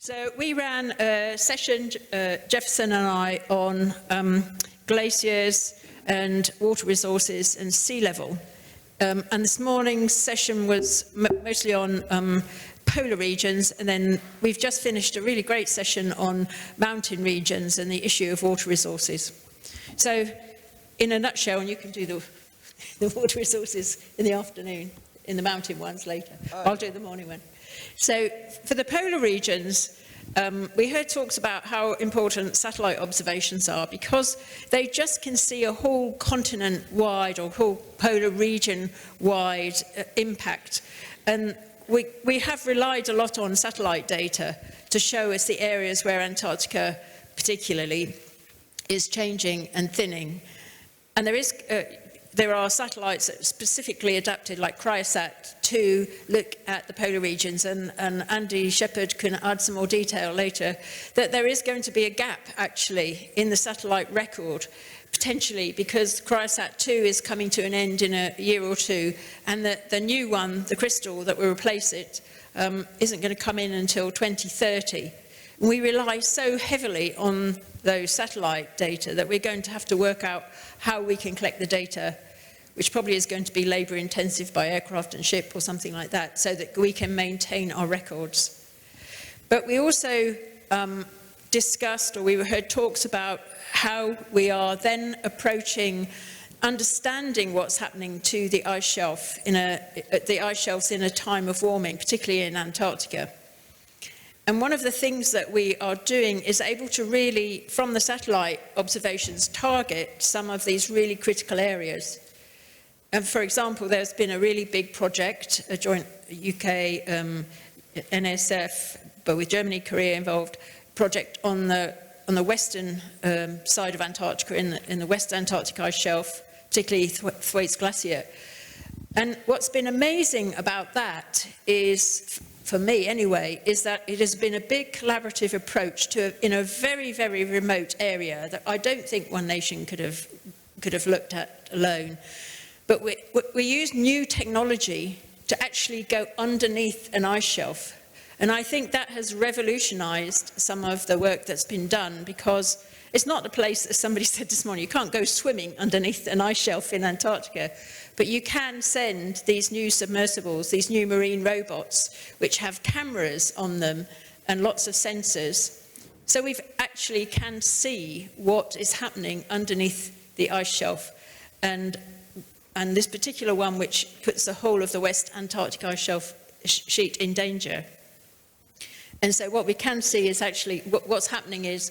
So we ran a session, Jefferson and I, on glaciers and water resources and sea level. And this morning's session was mostly on polar regions, and then we've just finished a really great session on mountain regions and the issue of water resources. So in a nutshell, and you can do the water resources in the afternoon, in the mountain ones later. I'll do the morning one. So for the polar regions, we heard talks about how important satellite observations are, because they just can see a whole continent-wide or whole polar region-wide impact. And we have relied a lot on satellite data to show us the areas where Antarctica particularly is changing and thinning. And there are satellites that are specifically adapted, like Cryosat, to look at the polar regions, and Andy Shepherd can add some more detail later, that there is going to be a gap, actually, in the satellite record, potentially, because Cryosat 2 is coming to an end in a year or two, and the new one, the Crystal, that will replace it, isn't going to come in until 2030. We rely so heavily on those satellite data that we're going to have to work out how we can collect the data, which probably is going to be labour intensive by aircraft and ship or something like that, so that we can maintain our records. But we also discussed, or we heard talks about how we are then approaching understanding what's happening to the ice shelf the ice shelves in a time of warming, particularly in Antarctica. And one of the things that we are doing is able to really, from the satellite observations, target some of these really critical areas. And for example, there's been a really big project, a joint UK NSF, but with Germany, Korea involved, project on the western side of Antarctica, in the West Antarctic ice shelf, particularly Thwaites Glacier. And what's been amazing about that is, for me anyway, is that it has been a big collaborative approach in a very, very remote area that I don't think one nation could have looked at alone. But we use new technology to actually go underneath an ice shelf. And I think that has revolutionized some of the work that's been done, because it's not a place, as somebody said this morning, you can't go swimming underneath an ice shelf in Antarctica, but you can send these new submersibles, these new marine robots, which have cameras on them and lots of sensors. So we actually can see what is happening underneath the ice shelf. And this particular one, which puts the whole of the West Antarctic ice shelf sheet in danger. And so what we can see is actually what's happening is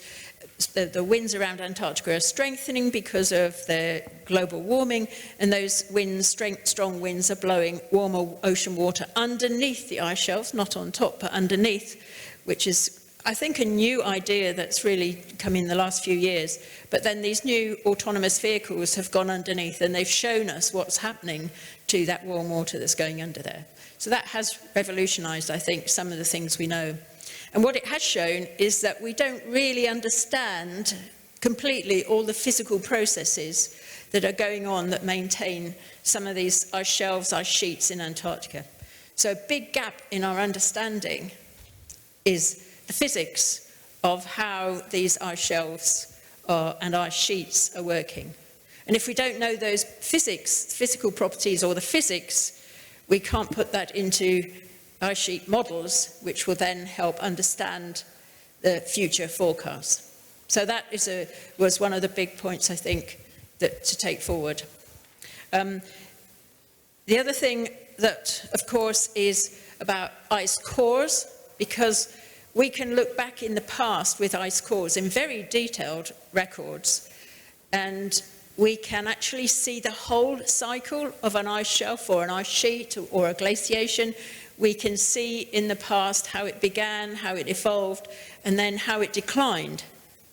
the winds around Antarctica are strengthening because of the global warming, and those winds, strong winds, are blowing warmer ocean water underneath the ice shelves, not on top, but underneath, which is, I think, a new idea that's really come in the last few years. But then these new autonomous vehicles have gone underneath, and they've shown us what's happening to that warm water that's going under there. So that has revolutionized, I think, some of the things we know. And what it has shown is that we don't really understand completely all the physical processes that are going on that maintain some of these ice shelves, ice sheets in Antarctica. So a big gap in our understanding is the physics of how these ice shelves and ice sheets are working. And if we don't know those physical properties or the physics, we can't put that into ice sheet models, which will then help understand the future forecasts. So that was one of the big points, I think, to take forward. The other thing that, of course, is about ice cores, because we can look back in the past with ice cores in very detailed records, and we can actually see the whole cycle of an ice shelf or an ice sheet or a glaciation. We can see in the past how it began, how it evolved, and then how it declined.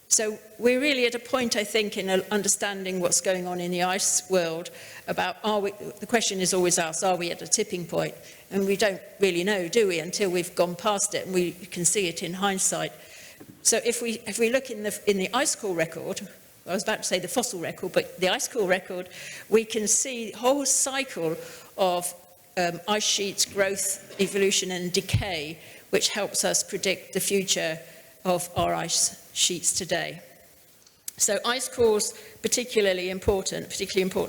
So we're really at a point, I think, in understanding what's going on in the ice world about, the question is always asked, are we at a tipping point? And we don't really know, do we, until we've gone past it and we can see it in hindsight. So if we look in the ice core record, I was about to say the fossil record, but the ice core record, we can see the whole cycle of ice sheets, growth, evolution and decay, which helps us predict the future of our ice sheets today. So ice cores particularly important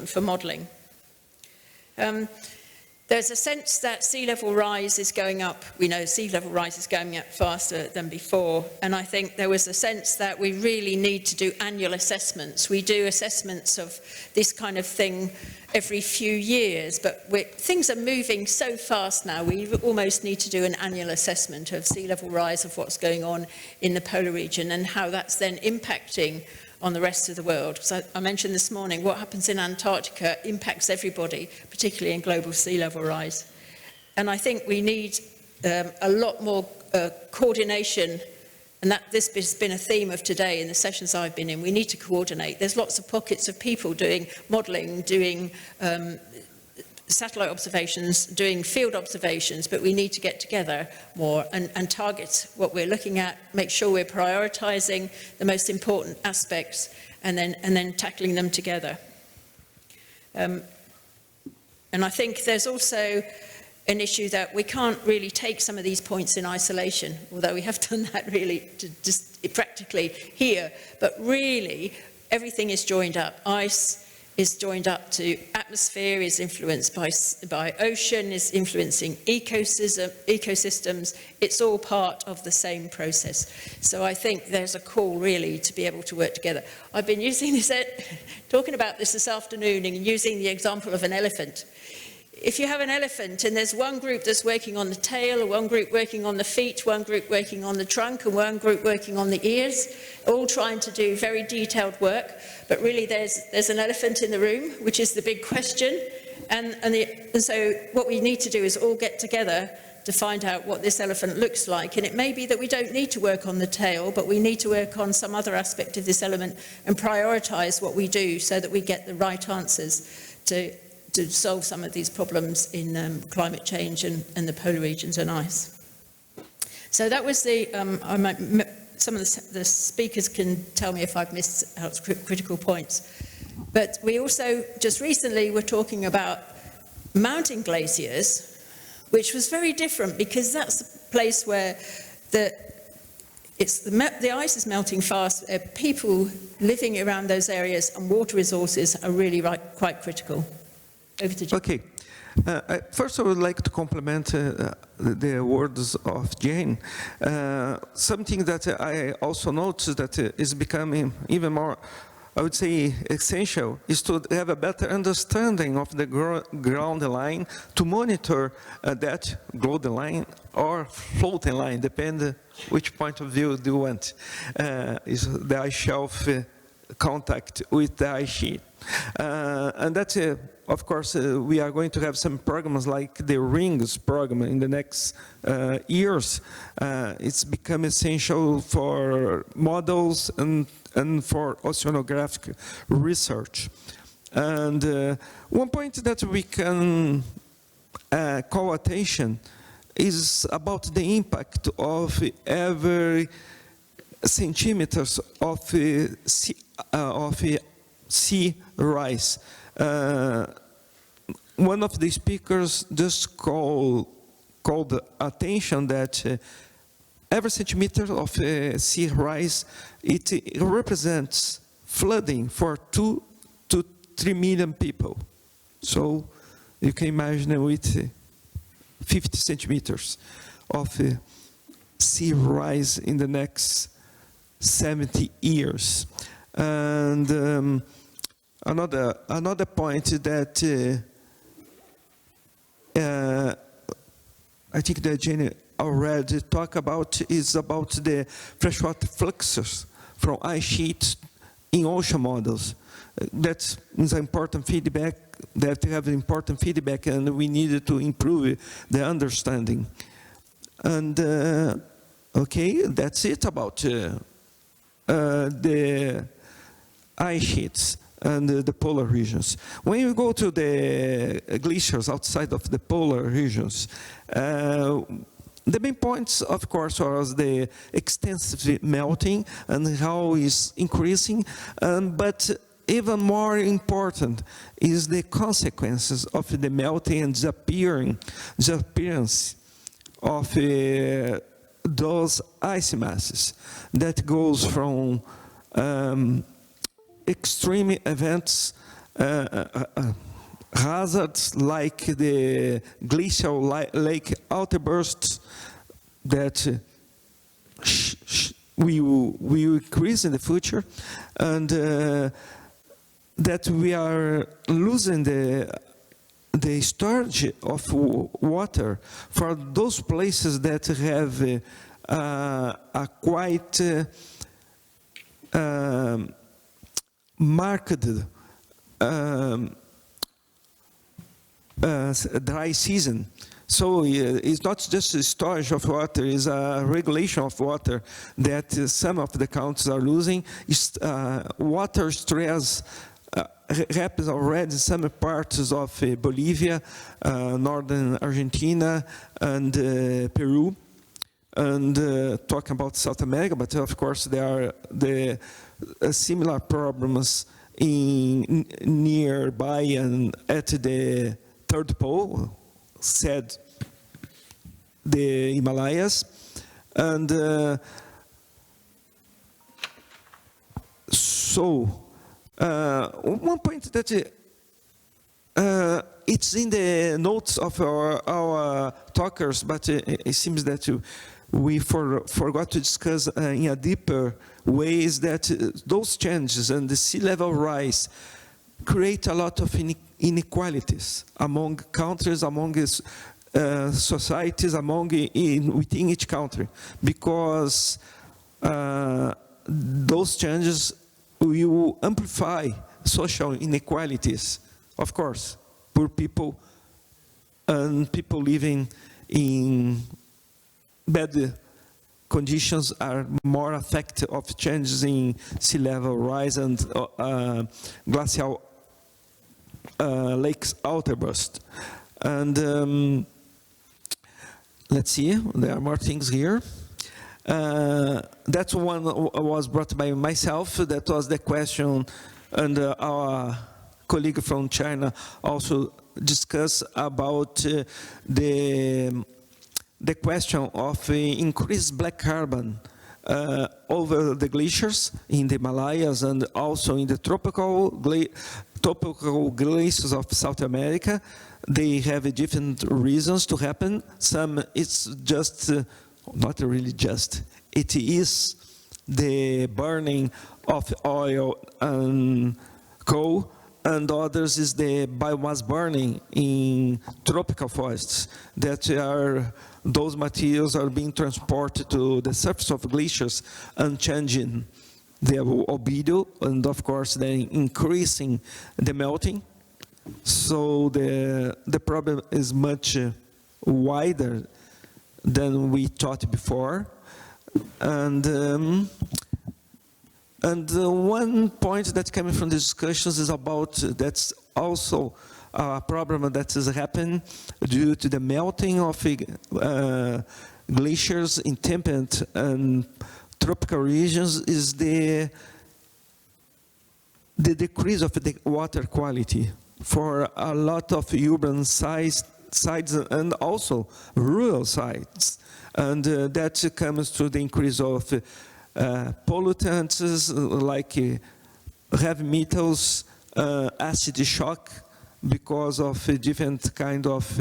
for modelling. There's a sense that sea level rise is going up. We know sea level rise is going up faster than before, and I think there was a sense that we really need to do annual assessments. We do assessments of this kind of thing every few years, but things are moving so fast now, we almost need to do an annual assessment of sea level rise, of what's going on in the polar region and how that's then impacting on the rest of the world. So I mentioned this morning, what happens in Antarctica impacts everybody, particularly in global sea level rise. And I think we need a lot more coordination, and that this has been a theme of today in the sessions I've been in. We need to coordinate. There's lots of pockets of people doing modelling, doing satellite observations, doing field observations, but we need to get together more and target what we're looking at, make sure we're prioritising the most important aspects and then tackling them together. And I think there's also an issue that we can't really take some of these points in isolation, although we have done that really just practically here, but really everything is joined up. Ice is joined up to atmosphere, is influenced by ocean, is influencing ecosystems. It's all part of the same process. So I think there's a call really to be able to work together. I've been using this, talking about this afternoon and using the example of an elephant. If you have an elephant and there's one group that's working on the tail, one group working on the feet, one group working on the trunk, and one group working on the ears, all trying to do very detailed work, but really there's an elephant in the room, which is the big question, and so what we need to do is all get together to find out what this elephant looks like, and it may be that we don't need to work on the tail, but we need to work on some other aspect of this element and prioritise what we do so that we get the right answers to solve some of these problems in climate change and the polar regions and ice. So that was the, some of the speakers can tell me if I've missed out critical points. But we also, just recently, were talking about mountain glaciers, which was very different because that's the place where the ice is melting fast. People living around those areas and water resources are really quite critical. Over to Jane. Okay. First, I would like to compliment the words of Jane. Something that I also noticed that is becoming even more, I would say, essential is to have a better understanding of the ground line, to monitor that ground line or floating line, depending which point of view do you want. Is the ice shelf contact with the ice sheet. And that's, of course, we are going to have some programs like the RINGS program in the next years. It's become essential for models and for oceanographic research. And one point that we can call attention is about the impact of every centimeters of sea rise. One of the speakers just called attention that every centimeter of sea rise, it represents flooding for 2 to 3 million people. So you can imagine with 50 centimeters of sea rise in the next 70 years. And another point that I think that Jenny already talked about is about the freshwater fluxes from ice sheets in ocean models. That is important feedback, that we have important feedback, and we needed to improve the understanding. And okay, that's it about the ice sheets and the polar regions. When you go to the glaciers outside of the polar regions, the main points, of course, was the extensive melting and how it's increasing, but even more important is the consequences of the melting and disappearance of those ice masses that goes from extreme events, hazards like the glacial lake outbursts that we will increase in the future, and that we are losing the storage of water for those places that have a quite marked dry season. So it's not just a storage of water, it's a regulation of water that some of the countries are losing. Water stress happens already in some parts of Bolivia, northern Argentina, and Peru. And talking about South America, but of course there are the similar problems in nearby and at the third pole, said the Himalayas. And one point that it's in the notes of our talkers, but it seems that we forgot to discuss in a deeper way is that those changes and the sea level rise create a lot of inequalities among countries, among societies, within each country, because those changes will amplify social inequalities, of course, poor people and people living in bad conditions are more affected of changes in sea level rise and glacial lakes outburst. And let's see, there are more things here. That one was brought by myself. That was the question, and our colleague from China also discussed about the question of increased black carbon over the glaciers in the Himalayas and also in the tropical glaciers of South America. They have different reasons to happen. Some it's just, not really just, it is the burning of oil and coal, and others is the biomass burning in tropical forests that are, those materials are being transported to the surface of glaciers and changing their albedo, and of course then increasing the melting. So the problem is much wider than we thought before. And one point that's coming from the discussions is about, that's also a problem that has happened due to the melting of glaciers in temperate and tropical regions, is the decrease of the water quality for a lot of urban sites and also rural sites. And that comes through the increase of pollutants like heavy metals, acid shock, because of a different kind of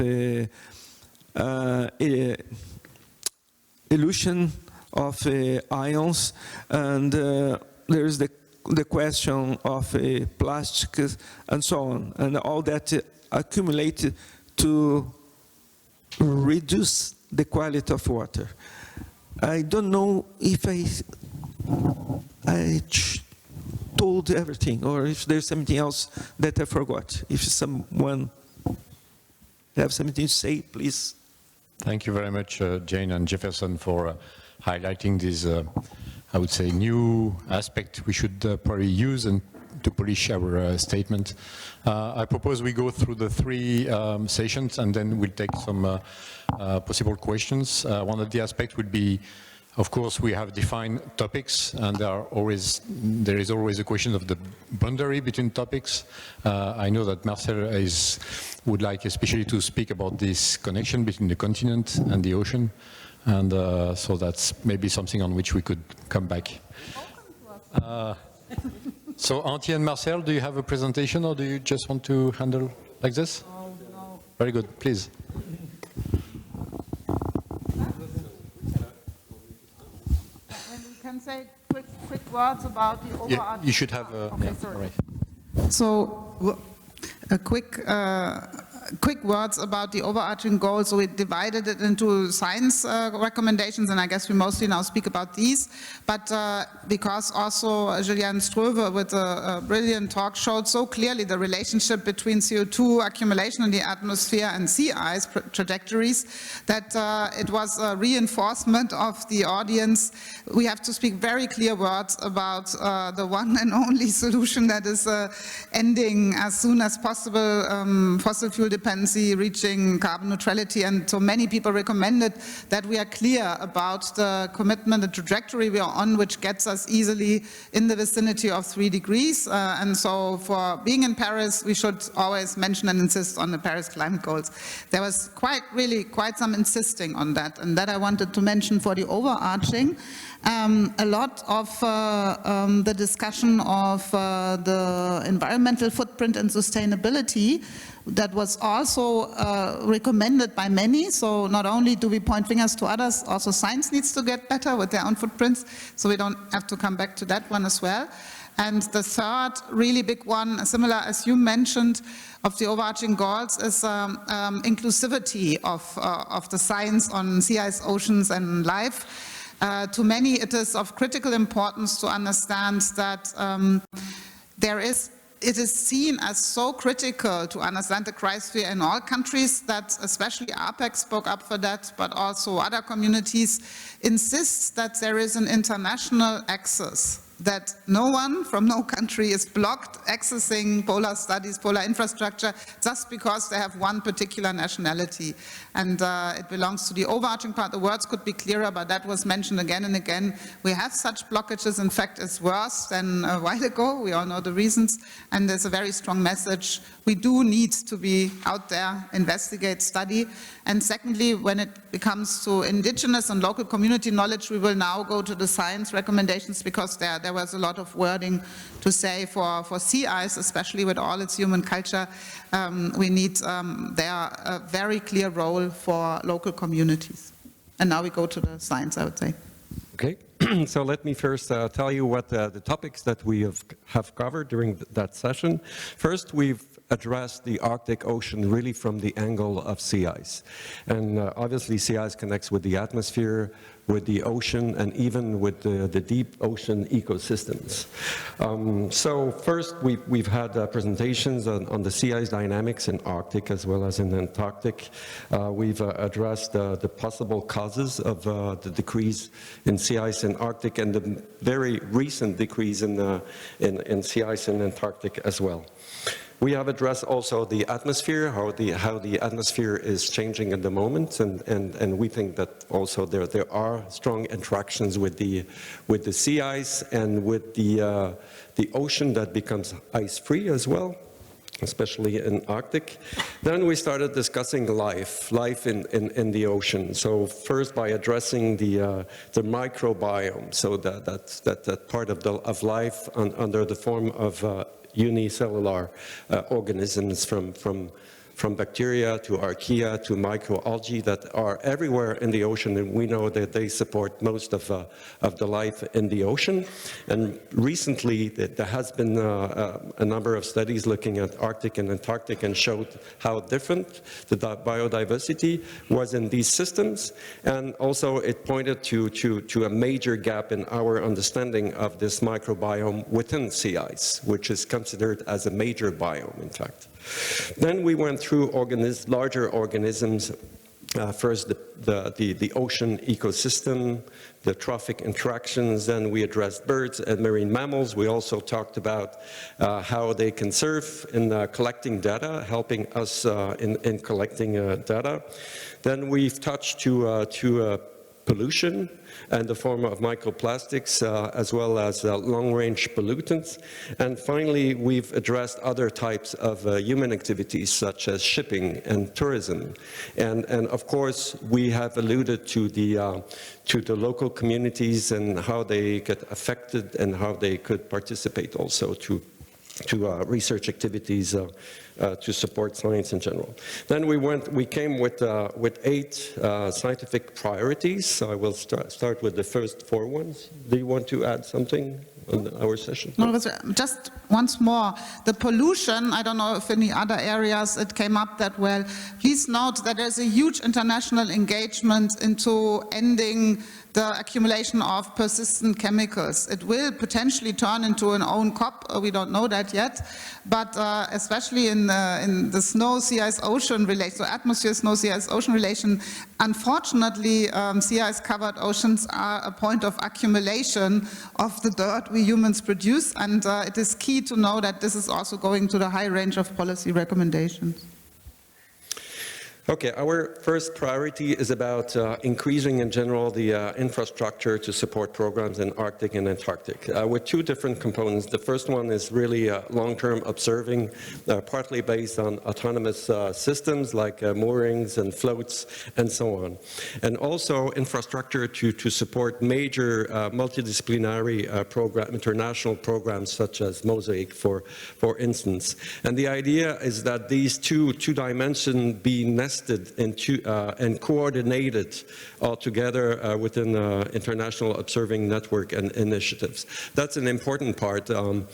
elution of ions, and there is the question of plastics and so on, and all that accumulated to reduce the quality of water. I don't know if I told everything, or if there's something else that I forgot. If someone have something to say, please. Thank you very much, Jane and Jefferson, for highlighting this, I would say, new aspect we should probably use and to polish our statement. I propose we go through the three sessions and then we'll take some possible questions. One of the aspects would be, of course, we have defined topics, and there is always a question of the boundary between topics. I know that Marcel would like especially to speak about this connection between the continent and the ocean. And so that's maybe something on which we could come back. So Antje and Marcel, do you have a presentation or do you just want to handle like this? Oh, no. Very good, please. And we can say quick words about the overarching... Yeah, you should have... okay, yeah, sorry. all right. So, a quick words about the overarching goals. So we divided it into science recommendations, and I guess we mostly now speak about these. But because also Julian Struve with a brilliant talk showed so clearly the relationship between CO2 accumulation in the atmosphere and sea ice trajectories, that it was a reinforcement of the audience. We have to speak very clear words about the one and only solution that is ending as soon as possible fossil fuel dependency, reaching carbon neutrality, and so many people recommended that we are clear about the commitment, the trajectory we are on, which gets us easily in the vicinity of 3 degrees. And so for being in Paris, we should always mention and insist on the Paris climate goals. There was really quite some insisting on that, and that I wanted to mention for the overarching. A lot of the discussion of the environmental footprint and sustainability that was also recommended by many. So not only do we point fingers to others, also science needs to get better with their own footprints, so we don't have to come back to that one as well. And the third really big one, similar as you mentioned, of the overarching goals is inclusivity of the science on sea ice, oceans and life. To many it is of critical importance to understand that it is seen as so critical to understand the cryosphere in all countries that especially APEC spoke up for that, but also other communities insist that there is an international access, that no one from no country is blocked accessing polar studies, polar infrastructure, just because they have one particular nationality. And it belongs to the overarching part. The words could be clearer, but that was mentioned again and again. We have such blockages. In fact, it's worse than a while ago. We all know the reasons. And there's a very strong message. We do need to be out there, investigate, study. And secondly, when it comes to indigenous and local community knowledge, we will now go to the science recommendations, because there was a lot of wording to say for sea ice, especially with all its human culture, we need there a very clear role for local communities. And now we go to the science, I would say. Okay, so let me first tell you what the topics that we have covered during that session. First, we've addressed the Arctic Ocean really from the angle of sea ice. And obviously sea ice connects with the atmosphere, with the ocean, and even with the deep ocean ecosystems. So first, we've had presentations on the sea ice dynamics in Arctic as well as in Antarctic. We've addressed the possible causes of the decrease in sea ice in Arctic and the very recent decrease in sea ice in Antarctic as well. We have addressed also the atmosphere, how the atmosphere is changing at the moment, and we think that also there are strong interactions with the sea ice and with the ocean that becomes ice-free as well, especially in Arctic. Then we started discussing life in the ocean. So first by addressing the microbiome, so that part of life under the form of unicellular organisms from bacteria to archaea to microalgae that are everywhere in the ocean, and we know that they support most of the life in the ocean. And recently there has been a number of studies looking at Arctic and Antarctic and showed how different the biodiversity was in these systems, and also it pointed to a major gap in our understanding of this microbiome within sea ice, which is considered as a major biome, in fact. Then we went through larger organisms, first the ocean ecosystem, the trophic interactions, then we addressed birds and marine mammals. We also talked about how they can serve in collecting data, helping us in collecting data. Then we've touched to pollution and the form of microplastics, as well as long-range pollutants. And finally, we've addressed other types of human activities, such as shipping and tourism. And of course, we have alluded to the local communities and how they get affected and how they could participate also to research activities to support science in general. Then we came with 8 scientific priorities. So I will start with the first 4 ones. Do you want to add something on our session? No, just once more, the pollution, I don't know if any other areas it came up that well. Please note that there's a huge international engagement into ending the accumulation of persistent chemicals. It will potentially turn into an own COP, we don't know that yet, but especially in the snow sea ice ocean relation, so atmosphere snow sea ice ocean relation, unfortunately sea ice covered oceans are a point of accumulation of the dirt we humans produce, and it is key to know that this is also going to the high range of policy recommendations. Okay, our first priority is about increasing in general the infrastructure to support programs in Arctic and Antarctic with 2 different components. The first one is really long-term observing, partly based on autonomous systems like moorings and floats and so on. And also infrastructure to support major multidisciplinary international programs such as Mosaic, for instance. And the idea is that these two dimensions be nested into, and coordinated all together within international observing network and initiatives. That's an important part. So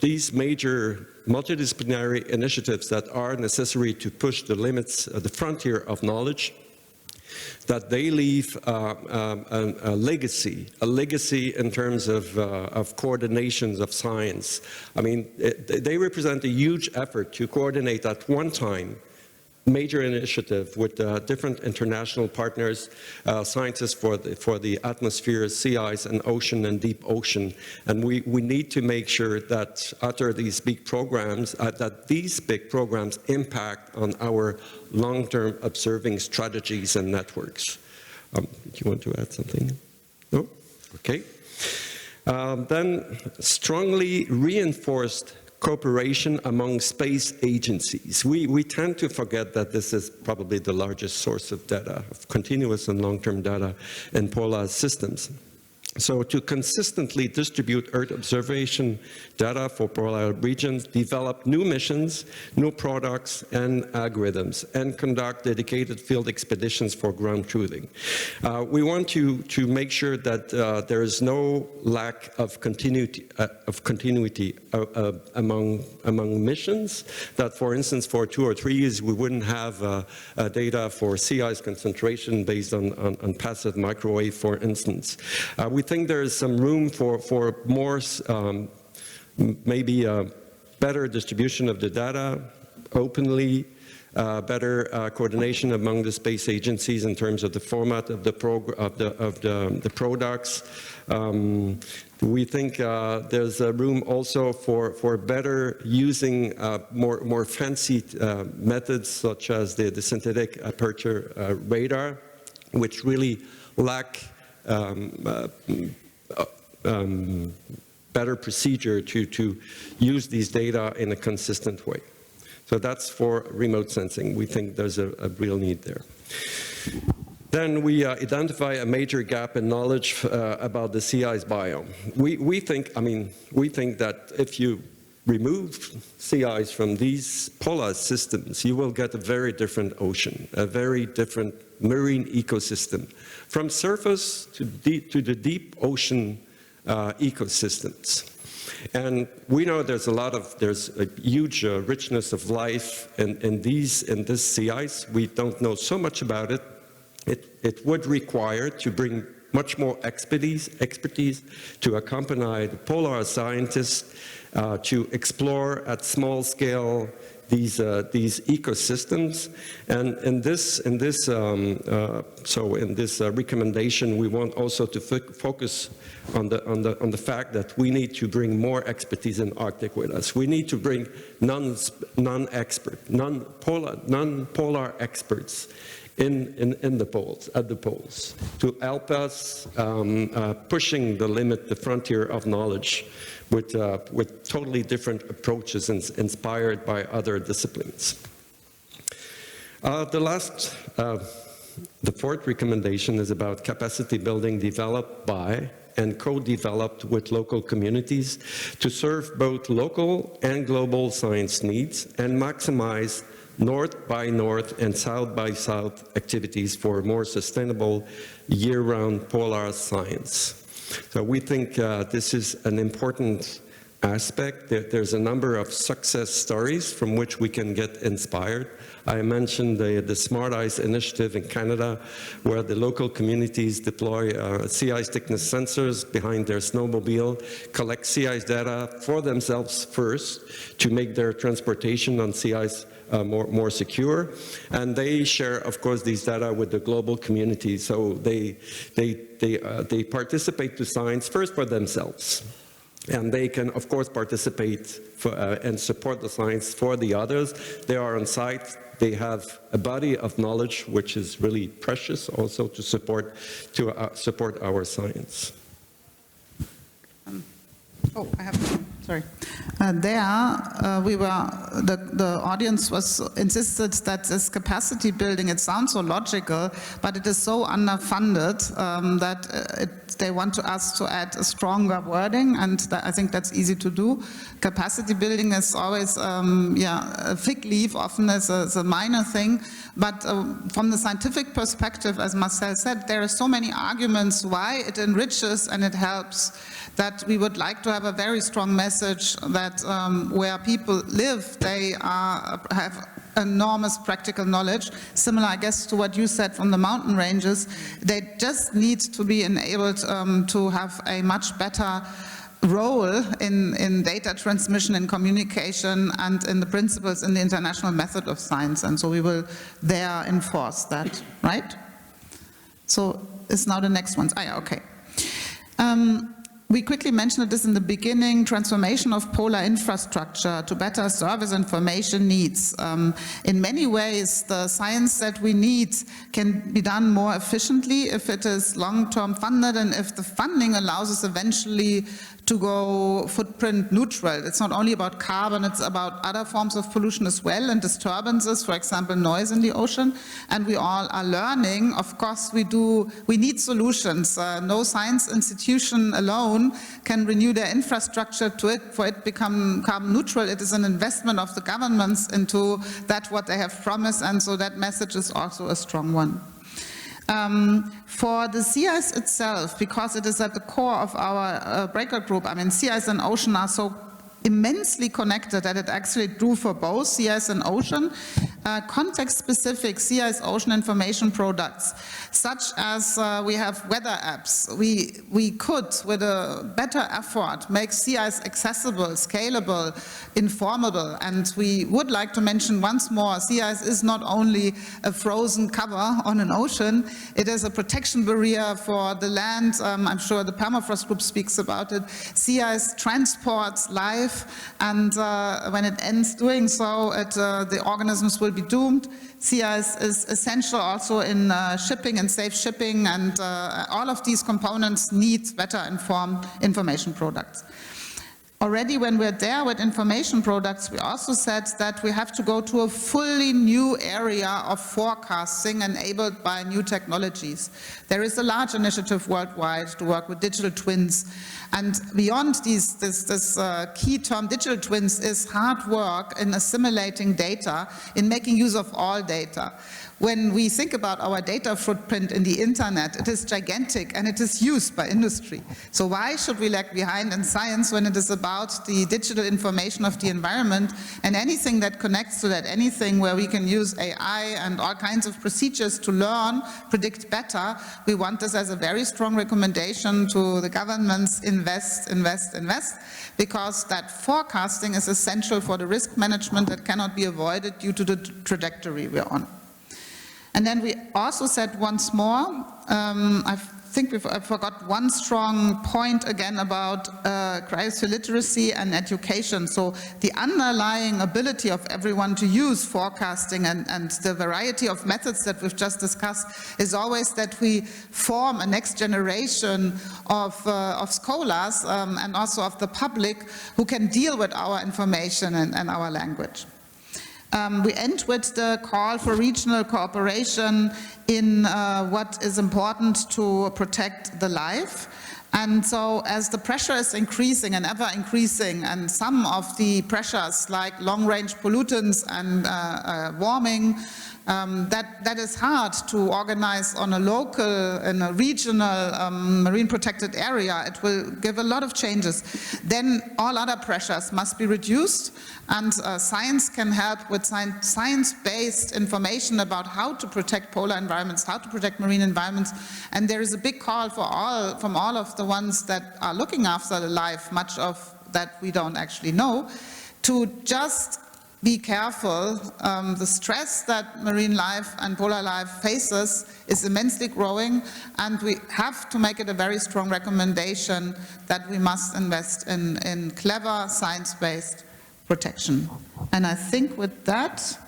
these major multidisciplinary initiatives that are necessary to push the limits, the frontier of knowledge, that they leave a legacy in terms of coordinations of science. I mean, they represent a huge effort to coordinate at one time major initiative with different international partners, scientists for the atmosphere, sea ice, and ocean and deep ocean. And we need to make sure that after these big programs, that these big programs impact on our long-term observing strategies and networks. Do you want to add something? No? Okay. Then strongly reinforced cooperation among space agencies. We tend to forget that this is probably the largest source of data, of continuous and long-term data in polar systems. So to consistently distribute Earth observation data for polar regions, develop new missions, new products and algorithms, and conduct dedicated field expeditions for ground truthing. We want to make sure that there is no lack of continuity among missions, that for instance for 2 or 3 years we wouldn't have data for sea ice concentration based on passive microwave, for instance. We think there is some room for more, maybe a better distribution of the data, openly, better coordination among the space agencies in terms of the format of the products. We think there's a room also for better using more fancy methods such as the synthetic aperture radar, which really lack better procedure to use these data in a consistent way. So that's for remote sensing. We think there's a real need there. Then we identify a major gap in knowledge about the sea ice biome. We think that if you remove sea ice from these polar systems, you will get a very different ocean, a very different marine ecosystem, from surface to the deep ocean ecosystems. And we know there's a huge richness of life in this sea ice. We don't know so much about it. It would require to bring much more expertise to accompany the polar scientists to explore at small scale these ecosystems. And in this recommendation, we want also to focus on the fact that we need to bring more expertise in Arctic with us. We need to bring non-polar experts in the polls, at the polls, to help us pushing the limit, the frontier of knowledge with totally different approaches inspired by other disciplines. The fourth recommendation is about capacity building developed by and co-developed with local communities to serve both local and global science needs and maximize north by north and south by south activities for more sustainable year-round polar science. So we think this is an important aspect. There's a number of success stories from which we can get inspired. I mentioned the Smart Ice initiative in Canada, where the local communities deploy sea ice thickness sensors behind their snowmobile, collect sea ice data for themselves first to make their transportation on sea ice more secure, and they share, of course, these data with the global community. So they participate to science first for themselves. And they can, of course, participate and support the science for the others. They are on site. They have a body of knowledge, which is really precious also to support our science. Oh, I have, sorry. The audience insisted that this capacity building, it sounds so logical, but it is so underfunded that they want to us to add a stronger wording, and I think that's easy to do. Capacity building is always, a fig leaf often is a minor thing, but from the scientific perspective, as Marcel said, there are so many arguments why it enriches and it helps, that we would like to have a very strong message that where people live, they have enormous practical knowledge, similar, I guess, to what you said from the mountain ranges. They just need to be enabled to have a much better role in data transmission and communication and in the principles in the international method of science, and so we will there enforce that, right? So it's now the next ones. Okay. We quickly mentioned this in the beginning, transformation of polar infrastructure to better service information needs. In many ways, the science that we need can be done more efficiently if it is long-term funded and if the funding allows us eventually to go footprint neutral. It's not only about carbon, it's about other forms of pollution as well, and disturbances, for example, noise in the ocean. And we all are learning. Of course, we need solutions. No science institution alone can renew their infrastructure for it become carbon neutral. It is an investment of the governments into that what they have promised, and so that message is also a strong one. For the sea ice itself, because it is at the core of our breakout group, I mean, sea ice and ocean are so immensely connected that it actually drew for both sea ice and ocean. Context-specific sea ice ocean information products, such as we have weather apps. We could, with a better effort, make sea ice accessible, scalable, informable, and we would like to mention once more, sea ice is not only a frozen cover on an ocean, it is a protection barrier for the land. I'm sure the permafrost group speaks about it. Sea ice transports life, and when it ends doing so, the organisms will be doomed. Sea ice is essential also in shipping and safe shipping, and all of these components need better informed information products. Already when we're there with information products, we also said that we have to go to a fully new area of forecasting enabled by new technologies. There is a large initiative worldwide to work with digital twins, and beyond this key term, digital twins, is hard work in assimilating data, in making use of all data. When we think about our data footprint in the internet, it is gigantic and it is used by industry. So why should we lag behind in science when it is about the digital information of the environment and anything that connects to that, anything where we can use AI and all kinds of procedures to learn, predict better? We want this as a very strong recommendation to the governments: invest, invest, invest, because that forecasting is essential for the risk management that cannot be avoided due to the trajectory we're on. And then we also said once more, I think I forgot one strong point again about cryosphere literacy and education. So the underlying ability of everyone to use forecasting and the variety of methods that we've just discussed is always that we form a next generation of scholars and also of the public who can deal with our information and our language. We end with the call for regional cooperation in what is important to protect the life. And so as the pressure is increasing and ever increasing, and some of the pressures like long-range pollutants and warming, that is hard to organize on a local and a regional marine protected area. It will give a lot of changes. Then all other pressures must be reduced, and science can help with science-based information about how to protect polar environments, how to protect marine environments. And there is a big call from all of the ones that are looking after the life, much of that we don't actually know, to just be careful. The stress that marine life and polar life faces is immensely growing, and we have to make it a very strong recommendation that we must invest in clever science-based protection. And I think with that,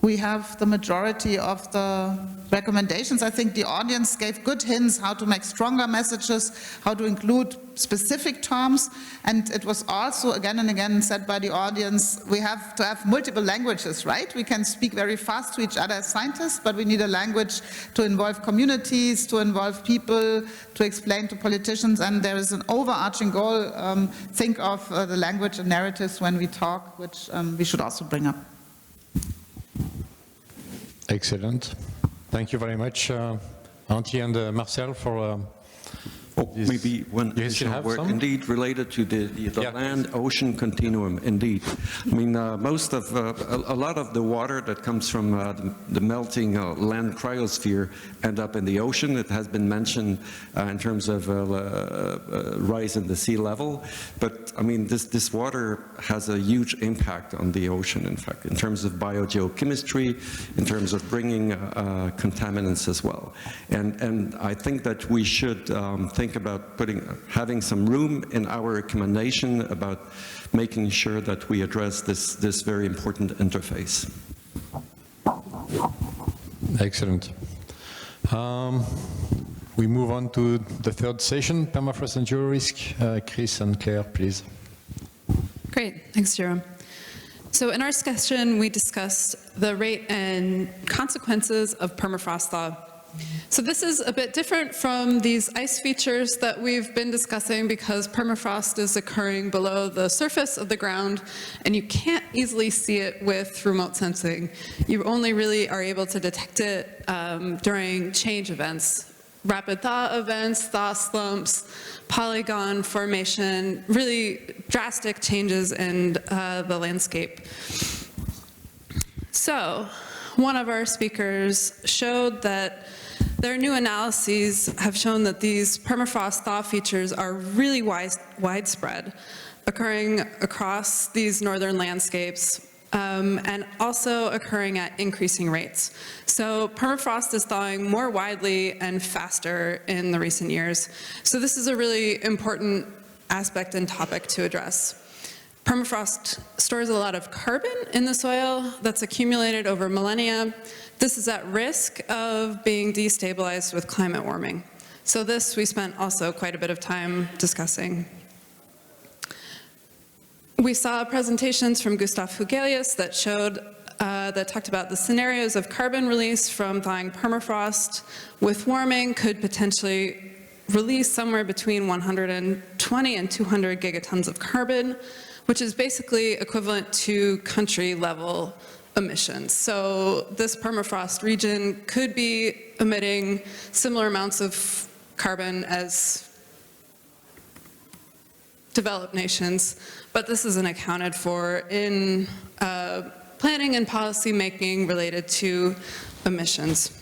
we have the majority of the recommendations. I think the audience gave good hints how to make stronger messages, how to include specific terms, and it was also again and again said by the audience, we have to have multiple languages, right? We can speak very fast to each other as scientists, but we need a language to involve communities, to involve people, to explain to politicians, and there is an overarching goal. Think of the language and narratives when we talk, which we should also bring up. Excellent. Thank you very much, Antje and Marcel, for this. Maybe one additional word, indeed, related to the land-ocean continuum, indeed. I mean, most of, a lot of the water that comes from the melting land cryosphere end up in the ocean. It has been mentioned in terms of rise in the sea level, but I mean, this water has a huge impact on the ocean, in fact, in terms of biogeochemistry, in terms of bringing contaminants as well. And I think that we should think about having some room in our recommendation about making sure that we address this very important interface. Excellent. We move on to the third session, permafrost and georisk. Chris and Claire, please. Great, thanks, Jerome. So in our session, we discussed the rate and consequences of permafrost thaw. So this is a bit different from these ice features that we've been discussing because permafrost is occurring below the surface of the ground and you can't easily see it with remote sensing. You only really are able to detect it during change events, rapid thaw events, thaw slumps, polygon formation, really drastic changes in the landscape. So one of our speakers showed that their new analyses have shown that these permafrost thaw features are really widespread, occurring across these northern landscapes, and also occurring at increasing rates. So permafrost is thawing more widely and faster in the recent years. So this is a really important aspect and topic to address. Permafrost stores a lot of carbon in the soil that's accumulated over millennia. This is at risk of being destabilized with climate warming. So this we spent also quite a bit of time discussing. We saw presentations from Gustav Hugelius that showed, that talked about the scenarios of carbon release from thawing permafrost with warming could potentially release somewhere between 120 and 200 gigatons of carbon, which is basically equivalent to country-level emissions. So this permafrost region could be emitting similar amounts of carbon as developed nations, but this isn't accounted for in planning and policy making related to emissions.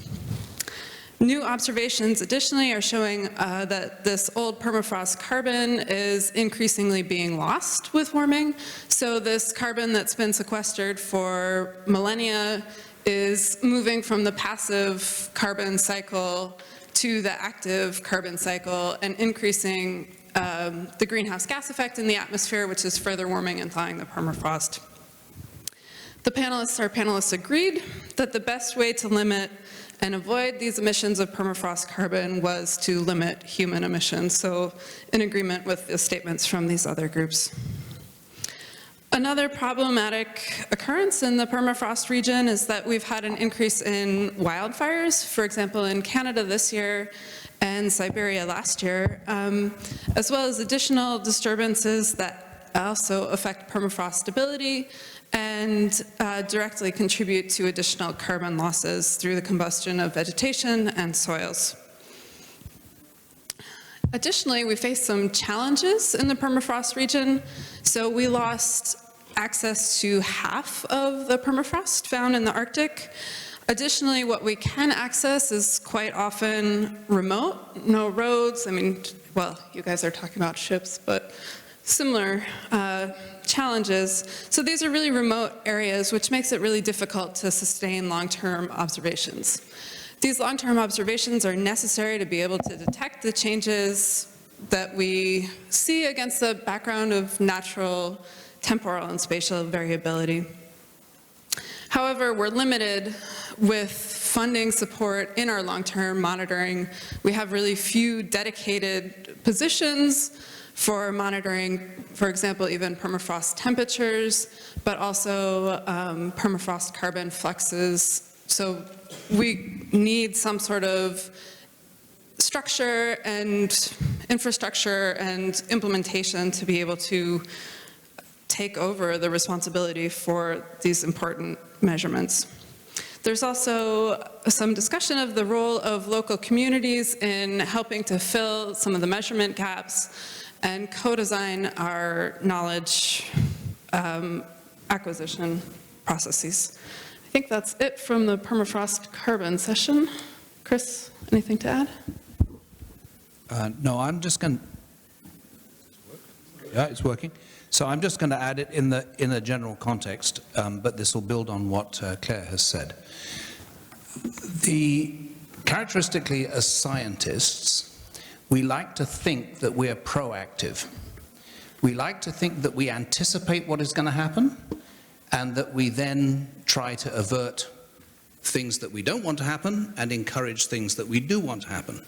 New observations additionally are showing that this old permafrost carbon is increasingly being lost with warming. So this carbon that's been sequestered for millennia is moving from the passive carbon cycle to the active carbon cycle and increasing the greenhouse gas effect in the atmosphere, which is further warming and thawing the permafrost. Our panelists agreed that the best way to limit and avoid these emissions of permafrost carbon was to limit human emissions, so in agreement with the statements from these other groups. Another problematic occurrence in the permafrost region is that we've had an increase in wildfires, for example, in Canada this year and Siberia last year, as well as additional disturbances that also affect permafrost stability and directly contribute to additional carbon losses through the combustion of vegetation and soils. Additionally, we face some challenges in the permafrost region. So we lost access to half of the permafrost found in the Arctic. Additionally, what we can access is quite often remote, no roads. I mean, well, you guys are talking about ships, but similar challenges. So these are really remote areas, which makes it really difficult to sustain long-term observations. These long-term observations are necessary to be able to detect the changes that we see against the background of natural, temporal, and spatial variability. However, we're limited with funding support in our long-term monitoring. We have really few dedicated positions for monitoring, for example, even permafrost temperatures, but also permafrost carbon fluxes. So we need some sort of structure and infrastructure and implementation to be able to take over the responsibility for these important measurements. There's also some discussion of the role of local communities in helping to fill some of the measurement gaps and co-design our knowledge acquisition processes. I think that's it from the permafrost carbon session. Chris, anything to add? No, I'm just going to, yeah, it's working. So I'm just going to add it in a general context, but this will build on what Claire has said. Characteristically as scientists, we like to think that we're proactive. We like to think that we anticipate what is going to happen and that we then try to avert things that we don't want to happen and encourage things that we do want to happen.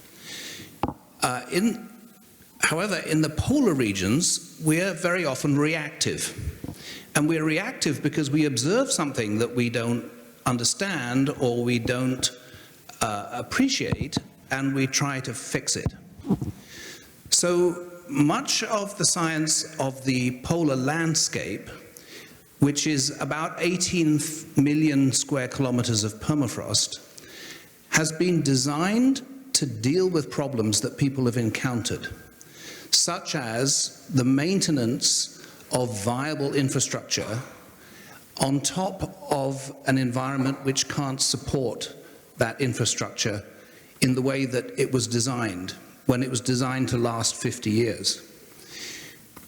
However, in the polar regions, we're very often reactive. And we're reactive because we observe something that we don't understand or we don't appreciate, and we try to fix it. So much of the science of the polar landscape, which is about 18 million square kilometers of permafrost, has been designed to deal with problems that people have encountered, such as the maintenance of viable infrastructure on top of an environment which can't support that infrastructure in the way that it was designed, when it was designed to last 50 years.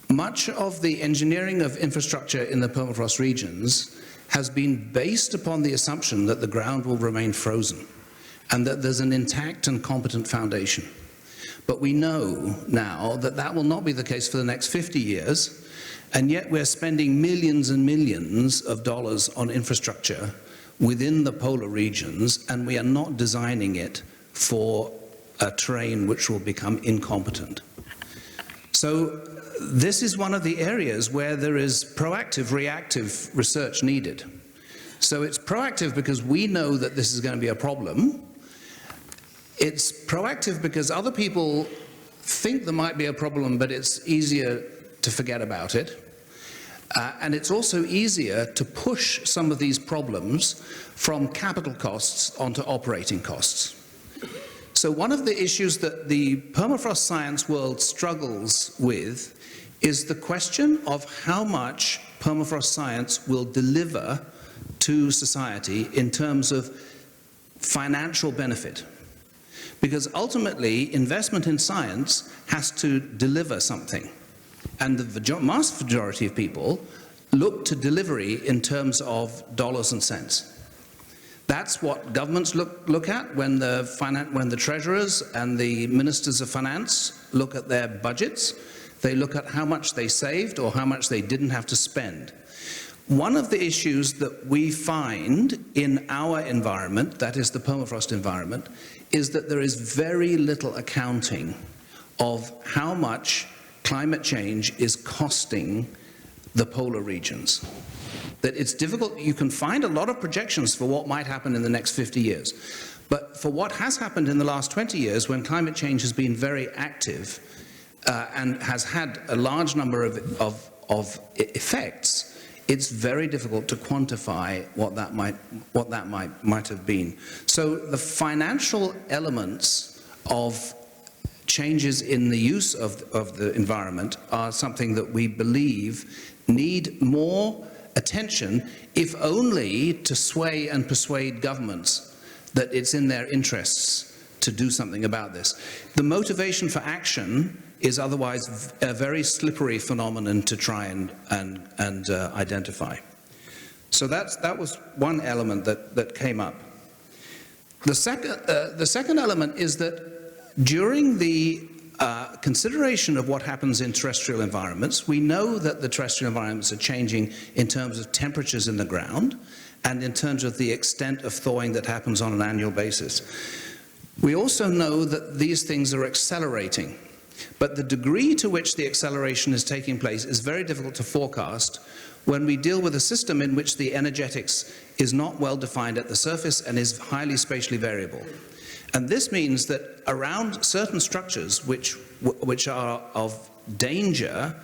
Much of the engineering of infrastructure in the permafrost regions has been based upon the assumption that the ground will remain frozen and that there's an intact and competent foundation. But we know now that that will not be the case for the next 50 years, and yet we're spending millions and millions of dollars on infrastructure within the polar regions, and we are not designing it for a terrain which will become incompetent. So this is one of the areas where there is proactive, reactive research needed. So it's proactive because we know that this is going to be a problem. It's proactive because other people think there might be a problem, but it's easier to forget about it. And it's also easier to push some of these problems from capital costs onto operating costs. So one of the issues that the permafrost science world struggles with is the question of how much permafrost science will deliver to society in terms of financial benefit. Because ultimately, investment in science has to deliver something. And the vast majority of people look to delivery in terms of dollars and cents. That's what governments look at when the treasurers and the ministers of finance look at their budgets. They look at how much they saved or how much they didn't have to spend. One of the issues that we find in our environment, that is the permafrost environment, is that there is very little accounting of how much climate change is costing the polar regions. That it's difficult, you can find a lot of projections for what might happen in the next 50 years. But for what has happened in the last 20 years, when climate change has been very active and has had a large number of effects, it's very difficult to quantify what that might have been. So the financial elements of changes in the use of the environment are something that we believe need more attention, if only to sway and persuade governments that it's in their interests to do something about this. The motivation for action is otherwise a very slippery phenomenon to try and identify. So that was one element that came up. The second element is that during the consideration of what happens in terrestrial environments, we know that the terrestrial environments are changing in terms of temperatures in the ground and in terms of the extent of thawing that happens on an annual basis. We also know that these things are accelerating, but the degree to which the acceleration is taking place is very difficult to forecast when we deal with a system in which the energetics is not well defined at the surface and is highly spatially variable. And this means that around certain structures which are of danger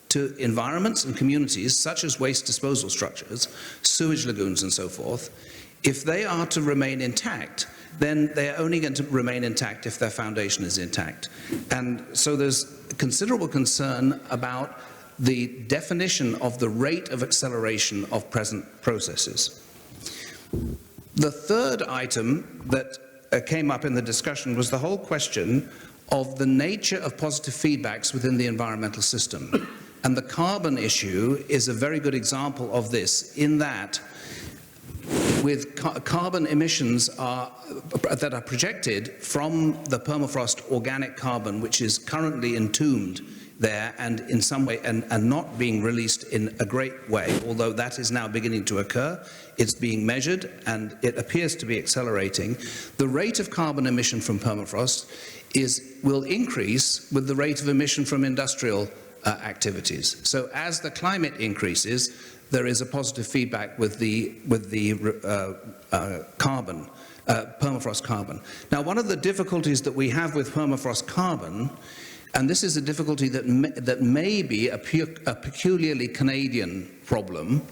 to environments and communities, such as waste disposal structures, sewage lagoons and so forth, if they are to remain intact, then they are only going to remain intact if their foundation is intact. And so there's considerable concern about the definition of the rate of acceleration of present processes. The third item that came up in the discussion was the whole question of the nature of positive feedbacks within the environmental system. And the carbon issue is a very good example of this, in that with carbon emissions that are projected from the permafrost organic carbon, which is currently entombed there and in some way and not being released in a great way, although that is now beginning to occur. It's being measured and it appears to be accelerating. The rate of carbon emission from permafrost will increase with the rate of emission from industrial activities. So as the climate increases, there is a positive feedback with the carbon, permafrost carbon. Now, one of the difficulties that we have with permafrost carbon, and this is a difficulty that may be a peculiarly Canadian problem,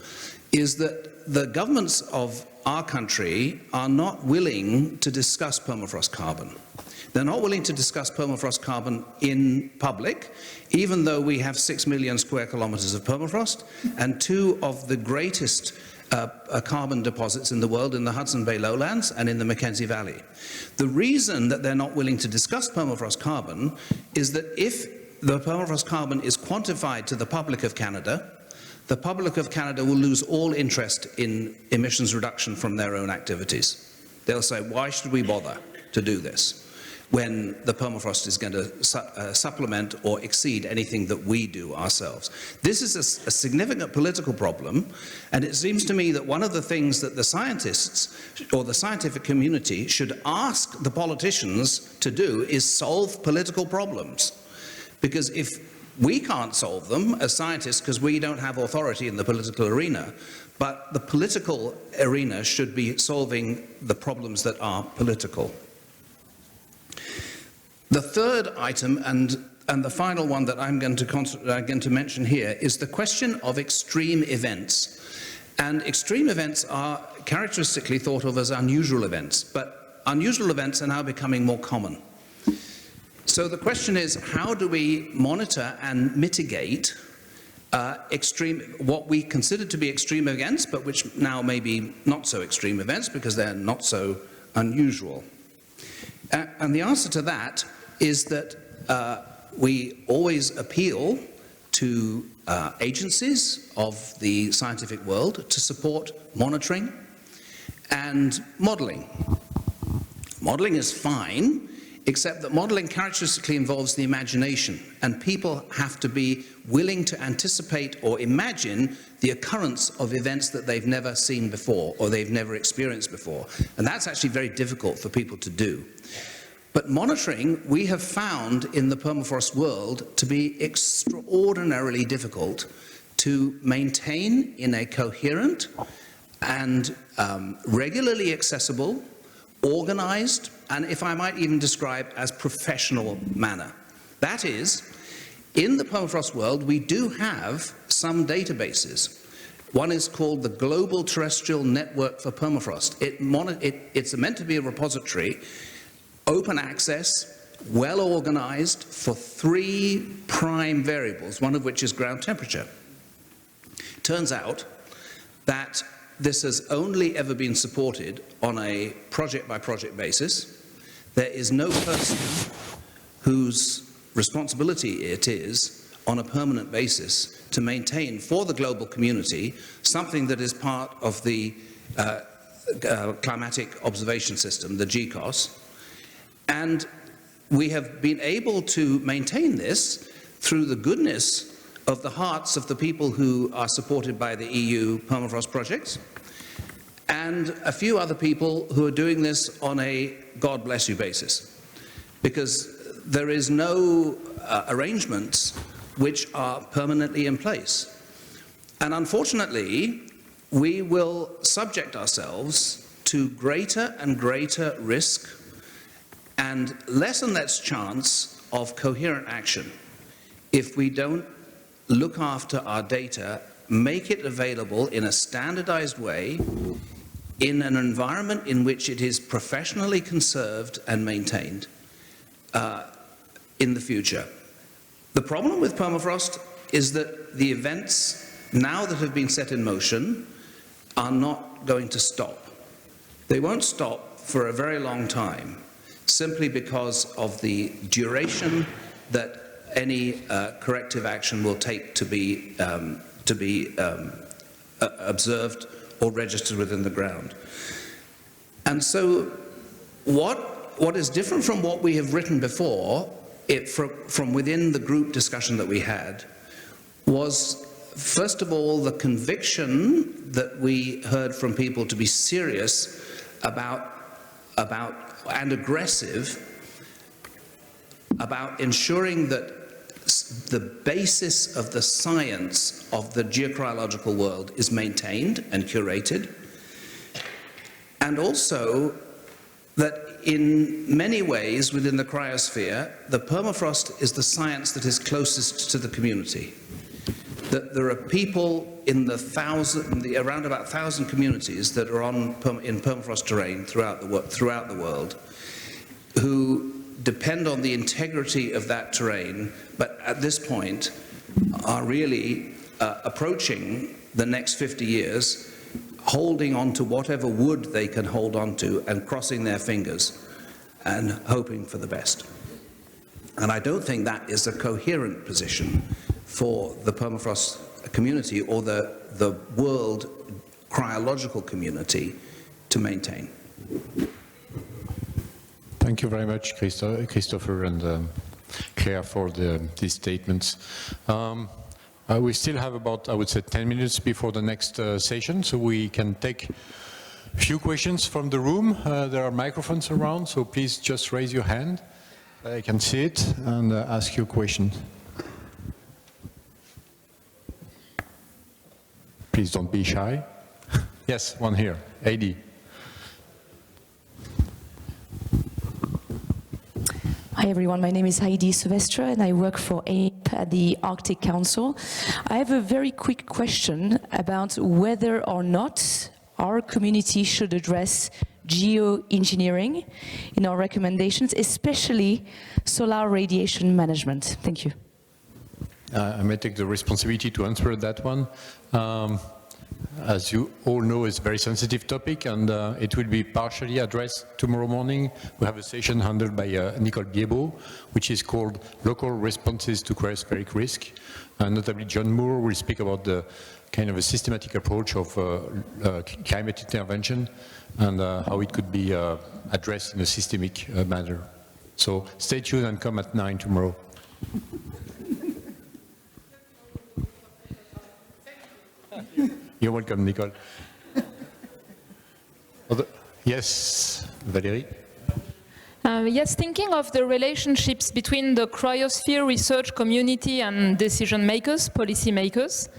is that the governments of our country are not willing to discuss permafrost carbon. They're not willing to discuss permafrost carbon in public, even though we have 6 million square kilometers of permafrost and two of the greatest carbon deposits in the world in the Hudson Bay lowlands and in the Mackenzie Valley. The reason that they're not willing to discuss permafrost carbon is that if the permafrost carbon is quantified to the public of Canada, the public of Canada will lose all interest in emissions reduction from their own activities. They'll say, why should we bother to do this when the permafrost is going to supplement or exceed anything that we do ourselves? This is a significant political problem, and it seems to me that one of the things that the scientists or the scientific community should ask the politicians to do is solve political problems. Because if we can't solve them as scientists because we don't have authority in the political arena, but the political arena should be solving the problems that are political. The third item, and the final one that I'm going to mention here, is the question of extreme events. And extreme events are characteristically thought of as unusual events, but unusual events are now becoming more common. So the question is, how do we monitor and mitigate what we consider to be extreme events, but which now may be not so extreme events because they're not so unusual? And the answer to that is that we always appeal to agencies of the scientific world to support monitoring and modeling. Modeling is fine, except that modeling characteristically involves the imagination, and people have to be willing to anticipate or imagine the occurrence of events that they've never seen before or they've never experienced before. And that's actually very difficult for people to do. But monitoring, we have found in the permafrost world to be extraordinarily difficult to maintain in a coherent and regularly accessible, organized, and if I might even describe as professional manner. That is, in the permafrost world, we do have some databases. One is called the Global Terrestrial Network for Permafrost. It's meant to be a repository, open access, well organized for 3 prime variables, one of which is ground temperature. Turns out that this has only ever been supported on a project-by-project basis. There is no person whose responsibility it is on a permanent basis to maintain for the global community something that is part of the climatic observation system, the GCOS. And we have been able to maintain this through the goodness of the hearts of the people who are supported by the EU permafrost projects, and a few other people who are doing this on a God bless you basis, because there is no arrangements which are permanently in place. And unfortunately, we will subject ourselves to greater and greater risk and less and less chance of coherent action if we don't look after our data, make it available in a standardized way, in an environment in which it is professionally conserved and maintained in the future. The problem with permafrost is that the events now that have been set in motion are not going to stop. They won't stop for a very long time, simply because of the duration that any corrective action will take to be observed or registered within the ground. And so what is different from what we have written before, from within the group discussion that we had, was first of all the conviction that we heard from people to be serious about and aggressive about ensuring that the basis of the science of the geochronological world is maintained and curated, and also that in many ways within the cryosphere, the permafrost is the science that is closest to the community. That there are people in around about 1,000 communities that are in permafrost terrain throughout the world who depend on the integrity of that terrain, but at this point are really approaching the next 50 years, holding on to whatever wood they can hold on to and crossing their fingers and hoping for the best. And I don't think that is a coherent position for the permafrost community or the world cryological community to maintain. Thank you very much, Christopher and Claire, for these statements. We still have about, I would say, 10 minutes before the next session, so we can take a few questions from the room. There are microphones around, so please just raise your hand. I can see it, and ask your question. Please don't be shy. Yes, one here, AD. Hi everyone, my name is Heidi Silvestre and I work for APE at the Arctic Council. I have a very quick question about whether or not our community should address geoengineering in our recommendations, especially solar radiation management. Thank you. I may take the responsibility to answer that one. As you all know, it's a very sensitive topic, and it will be partially addressed tomorrow morning. We have a session handled by Nicole Biebo, which is called Local Responses to Cryospheric Risk. And notably, John Moore will speak about the kind of a systematic approach of climate intervention and how it could be addressed in a systemic manner. So stay tuned and come at 9 tomorrow. You're welcome, Nicole. Yes, Valérie? Yes, thinking of the relationships between the cryosphere research community and decision makers, policy makers,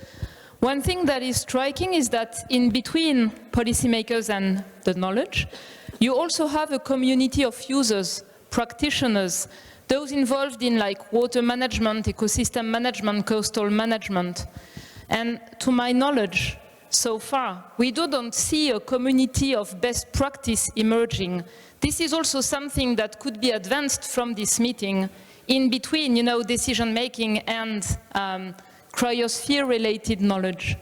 one thing that is striking is that in between policymakers and the knowledge, you also have a community of users, practitioners, those involved in like water management, ecosystem management, coastal management. And to my knowledge, so far, we don't see a community of best practice emerging. This is also something that could be advanced from this meeting in between, you know, decision making and cryosphere-related knowledge.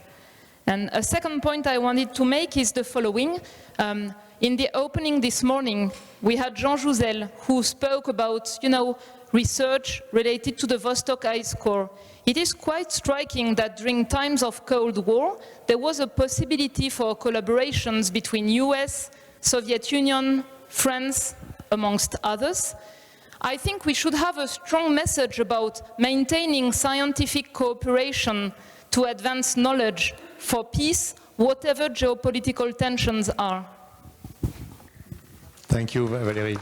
And a second point I wanted to make is the following. In the opening this morning, we had Jean Jouzel, who spoke about, you know, research related to the Vostok ice core. It is quite striking that during times of Cold War, there was a possibility for collaborations between US, Soviet Union, France, amongst others. I think we should have a strong message about maintaining scientific cooperation to advance knowledge for peace, whatever geopolitical tensions are. Thank you, Valérie.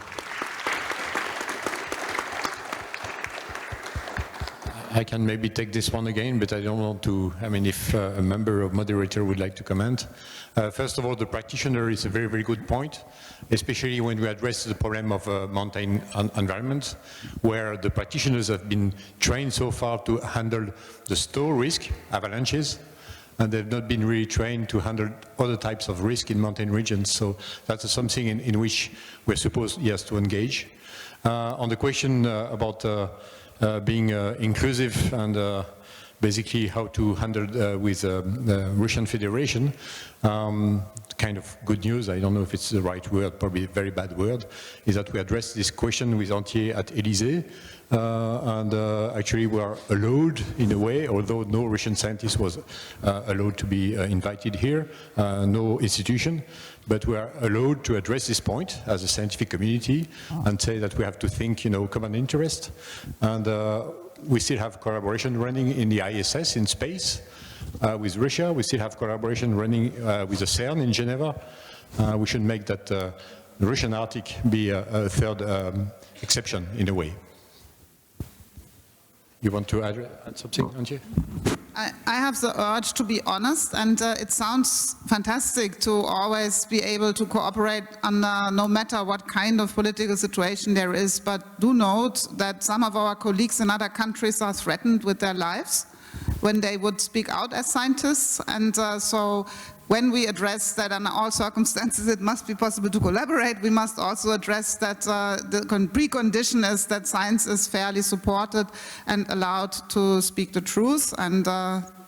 I can maybe take this one again, but I don't want to, I mean, if a member or moderator would like to comment. First of all, the practitioner is a very, very good point, especially when we address the problem of mountain environments, where the practitioners have been trained so far to handle the snow risk, avalanches, and they've not been really trained to handle other types of risk in mountain regions. So that's something in which we're supposed, yes, to engage. On the question about being inclusive and basically how to handle with the Russian Federation, kind of good news, I don't know if it's the right word, probably a very bad word, is that we addressed this question with Antier at Élysée, and actually we are allowed in a way, although no Russian scientist was allowed to be invited here, no institution, but we are allowed to address this point as a scientific community and say that we have to think, you know, common interest. And we still have collaboration running in the ISS in space with Russia. We still have collaboration running with the CERN in Geneva. We should make that the Russian Arctic be a third exception in a way. You want to add something, Antje? I have the urge to be honest, and it sounds fantastic to always be able to cooperate under no matter what kind of political situation there is, but do note that some of our colleagues in other countries are threatened with their lives when they would speak out as scientists, and so when we address that under all circumstances it must be possible to collaborate, we must also address that the precondition is that science is fairly supported and allowed to speak the truth, and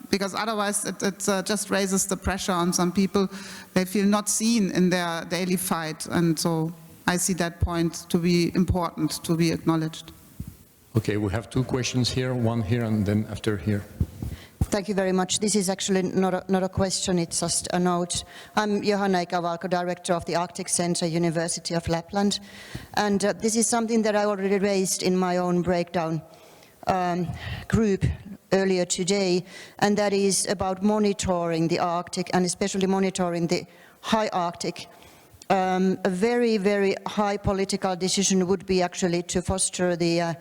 because otherwise it just raises the pressure on some people. They feel not seen in their daily fight, and so I see that point to be important to be acknowledged. Okay, we have two questions here, one here and then after here. Thank you very much. This is actually not a question, it's just a note. I'm Johanna Ikavalko, Director of the Arctic Center, University of Lapland. And this is something that I already raised in my own breakdown group earlier today, and that is about monitoring the Arctic and especially monitoring the high Arctic. A very, very high political decision would be actually to foster the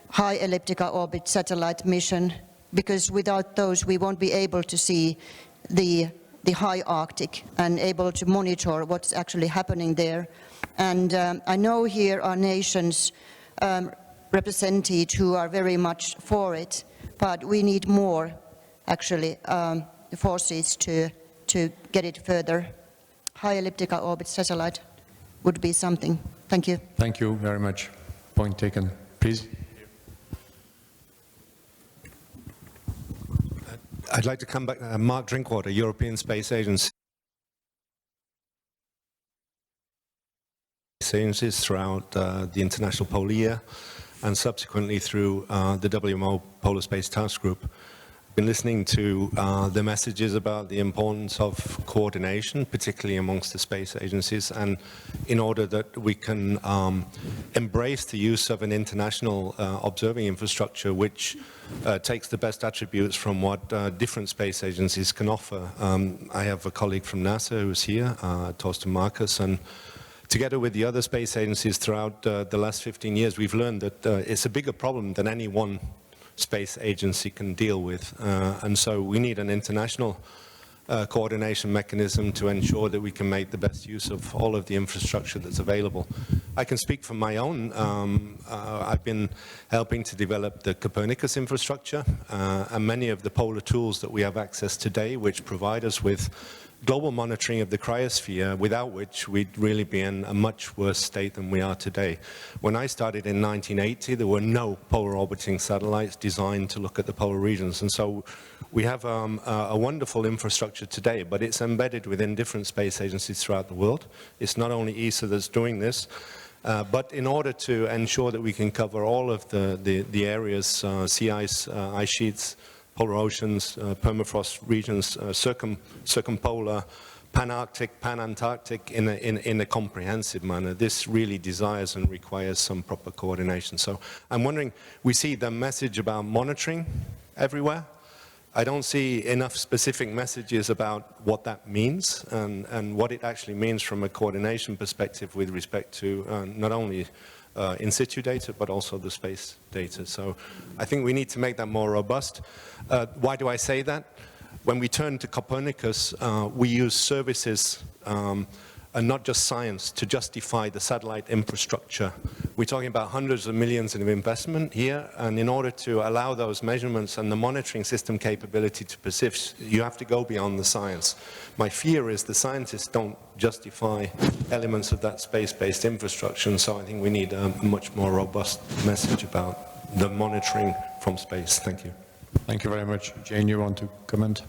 high elliptical orbit satellite mission, because without those we won't be able to see the high Arctic and able to monitor what's actually happening there. And I know here are nations represented who are very much for it, but we need more actually forces to get it further. High elliptical orbit satellite would be something. Thank you. Thank you very much. Point taken. Please. I'd like to come back, Mark Drinkwater, European Space Agency. Agencies throughout the International Polar Year and subsequently through the WMO Polar Space Task Group. been listening to the messages about the importance of coordination, particularly amongst the space agencies, and in order that we can embrace the use of an international observing infrastructure which takes the best attributes from what different space agencies can offer. I have a colleague from NASA who's here, Torsten Marcus, and together with the other space agencies throughout the last 15 years, we've learned that it's a bigger problem than any one space agency can deal with. And so we need an international coordination mechanism to ensure that we can make the best use of all of the infrastructure that's available. I can speak from my own. I've been helping to develop the Copernicus infrastructure and many of the polar tools that we have access today, which provide us with global monitoring of the cryosphere, without which we'd really be in a much worse state than we are today. When I started in 1980, there were no polar orbiting satellites designed to look at the polar regions. And so we have a wonderful infrastructure today, but it's embedded within different space agencies throughout the world. It's not only ESA that's doing this, but in order to ensure that we can cover all of the areas, sea ice, ice sheets, polar oceans, permafrost regions, circumpolar, pan-Arctic, pan-Antarctic in a comprehensive manner. This really desires and requires some proper coordination. So I'm wondering, we see the message about monitoring everywhere. I don't see enough specific messages about what that means and what it actually means from a coordination perspective with respect to not only in situ data, but also the space data. So I think we need to make that more robust. Why do I say that? When we turn to Copernicus, we use services and not just science to justify the satellite infrastructure. We're talking about hundreds of millions of investment here, and in order to allow those measurements and the monitoring system capability to persist, you have to go beyond the science. My fear is the scientists don't justify elements of that space-based infrastructure, and so I think we need a much more robust message about the monitoring from space. Thank you. Thank you very much. Jane, you want to comment?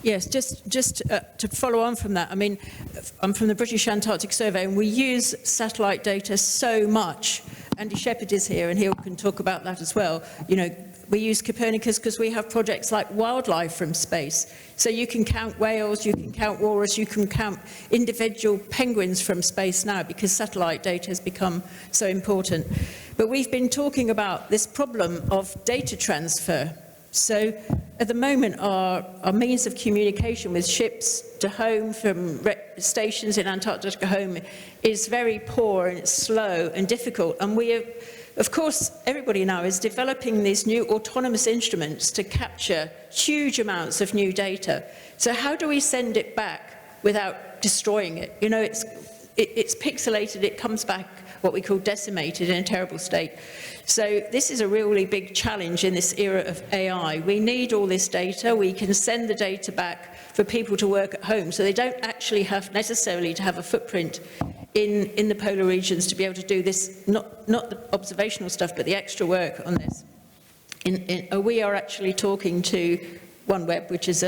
Yes, just to follow on from that, I mean, I'm from the British Antarctic Survey, and we use satellite data so much. Andy Shepherd is here, and he can talk about that as well. You know, we use Copernicus because we have projects like wildlife from space. So you can count whales, you can count walrus, you can count individual penguins from space now because satellite data has become so important. But we've been talking about this problem of data transfer. So at the moment, our means of communication with ships to home from stations in Antarctica home is very poor, and it's slow and difficult. And we have, of course, everybody now is developing these new autonomous instruments to capture huge amounts of new data. So how do we send it back without destroying it? You know, it's pixelated, it comes back what we call decimated in a terrible state. So this is a really big challenge in this era of AI. We need all this data. We can send the data back for people to work at home, so they don't actually have necessarily to have a footprint in the polar regions to be able to do this, not the observational stuff, but the extra work on this. We are actually talking to OneWeb, which is